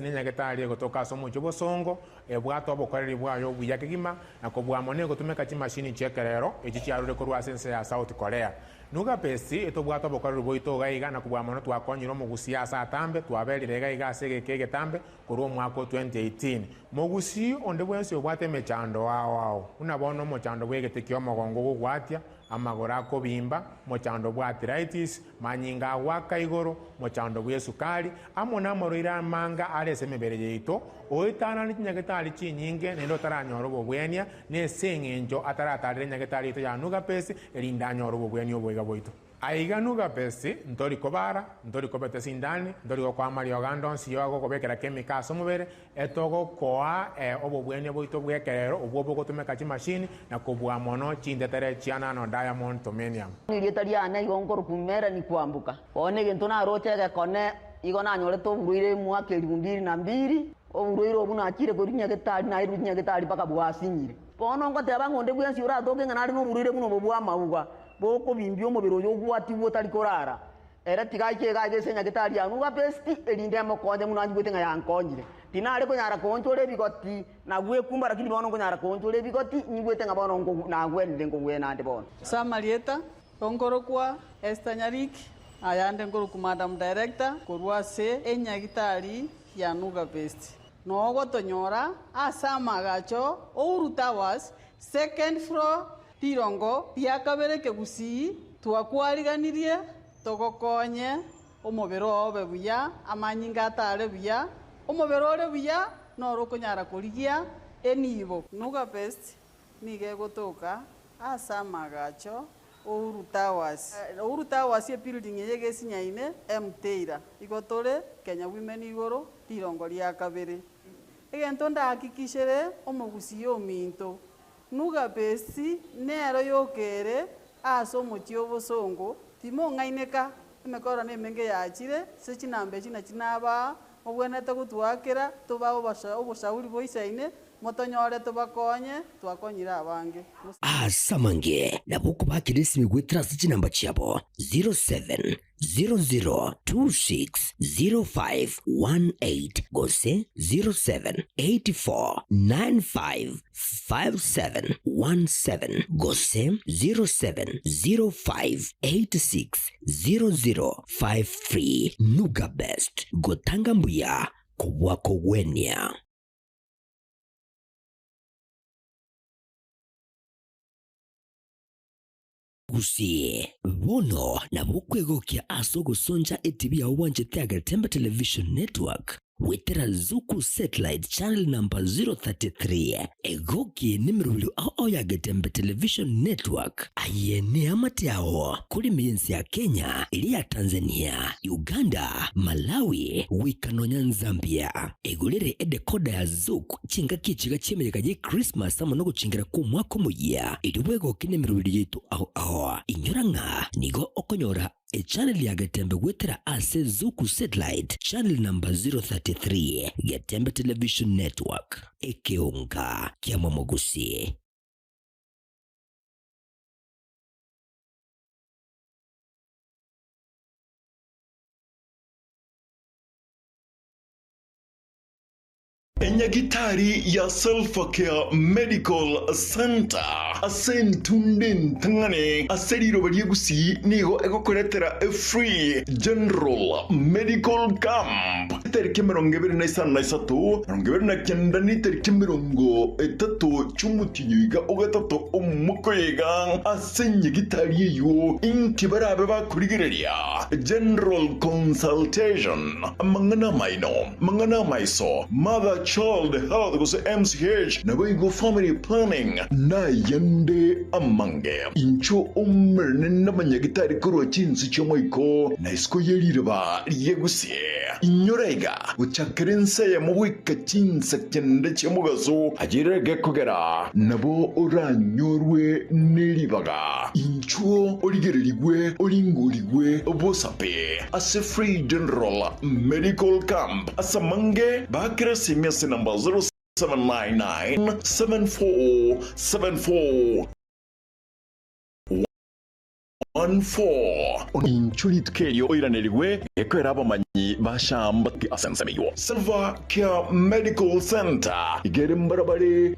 ni nyagetaria gotoka somo chobosongo ebwato obokoreri bwayo buyakigima na kobwamone gotumeka chimashini chekerero echichiarure korwa sense ya South Korea. Nugapesi etobwato obokoreri boito gaiga na kobwamone twakonyiro mugusia asa atambe twaberire gaiga sege kegetambe korwa mwaka 2018 mugusi onde bwensi obwate mechando wao unabono mochando bwegetekio mogongo gugwatia amagora kobimba mochando bwa arthritis manyinga waka igoro mochando bwa sukari amona moroira manga arese mebere yeito oitana ni nyagetali chinyinge nendo taranyoro bobwenia ne sengenjo ataratarire nyagetali to ya Nugapesi erinda nyoro bobwenia obwega boito aiga Nugapesi ntori kobara ntori kobete sindani ntori kwa Mario Gandon siyo gokobekera chemicals omubere etogo koa obobwenia boito bwekerero obwo bogotumeka chimashini na kobwa mono chindetere chiana no diamond tomenium nilietariana igongoro kumera ni kwambuka one gento na rochege kone igona nyore to buruire mwaka 2002 oburuire obuna akire korinya getari na irunya getari paka bwasinyire bono ngoteba ngonde bwensi ura toke ngana ari no buruire buno bobwa mauga boko bimbio mobiro yo gwati wotari korara era tigaike gaige senya getari ya Nugapesi elinde mokonde muno anjibwete nga yankonyire tinare ko nyara konchole bigoti na gwe kumba lakini bono ko nyara konchole bigoti nyibwete nga bono ngo na gwende ngo gwe nande bono Samarieta ongoro kwa Esther Nyariki ayande nguru Madam Director korwa se enyagitari ya Nuga Best nogo tonyora asama gacho Ouru Towers second floor tirongo piakabere kegusi twakwariganirie togokonye omobero obe buya amanyinga atare buya omobero ore buya noro konyara kurigia enibo Nuga Best nige gotoka asama gacho Ouru Towers. Ouru Towers ye building yege sinyaine Mteira. Igotore Kenya Women igoro tirongo ria kabere. Egento ndahakikishere omogusi yo minto. Nuga Best nero yokere aso mochi obosongo timo ngaineka emekora nemenge yachire se chinambe china chinaba obwenete gutwakira tuba oboshauri boisaine motonyore tubakonye twakonyira abange asamange nabuko bakirisi gwitira chinamba cyabo 0700260518 gose 0784955717 gose 0705860053 Nuga Best gotanga mbuya kubwako wenia. Gusie bono na bukwegokia aso gusonja etibi ya wanje Tiaga Tembe Television Network wetera Zuku Satellite Channel number 033 egoki nimero ao ya Getembe Television Network ayene amatiao kuri miyensi ya Kenya ili ya Tanzania, Uganda, Malawi, Wikanonya, Zambia egulere edekoda ya Zuku chinga kichiga chimereka je Christmas amonogo chingira kumwako muya iliwego kinemero yetu ao inyoranga nigo okonyora e channel ya Getembe wetera ase Zuku Satellite Channel number 033 Getembe Television Network ekeonga kia Momogusi. Enyagitari ya Self-Care Medical Center asentunde ntangane aseriro bariegusi nigo egokoretera a free general medical camp terike 2023 terike 30 cy'umutiyiga ugatatu umukoyega asenyagitari yo inkibarabe bakurigereria general consultation mangana maiso mother child health goes MCH na go family planning na yande amange incho umerne n'abanyagitari kuro cinsi cyo moiko na isko yeririba yegusie inyorega uchakerense ya mubika cinsa cyende cyo mugazo agirege kugera nabo uranyorwe neribaga incho origererigwe oringurigwe obosape as a free general medical camp asamange bakresi number 0799747414 inchulit keyo oiranirigwe ekwera abamanyi bashamba asensemeyo Self-Care Medical Center igere mbarabare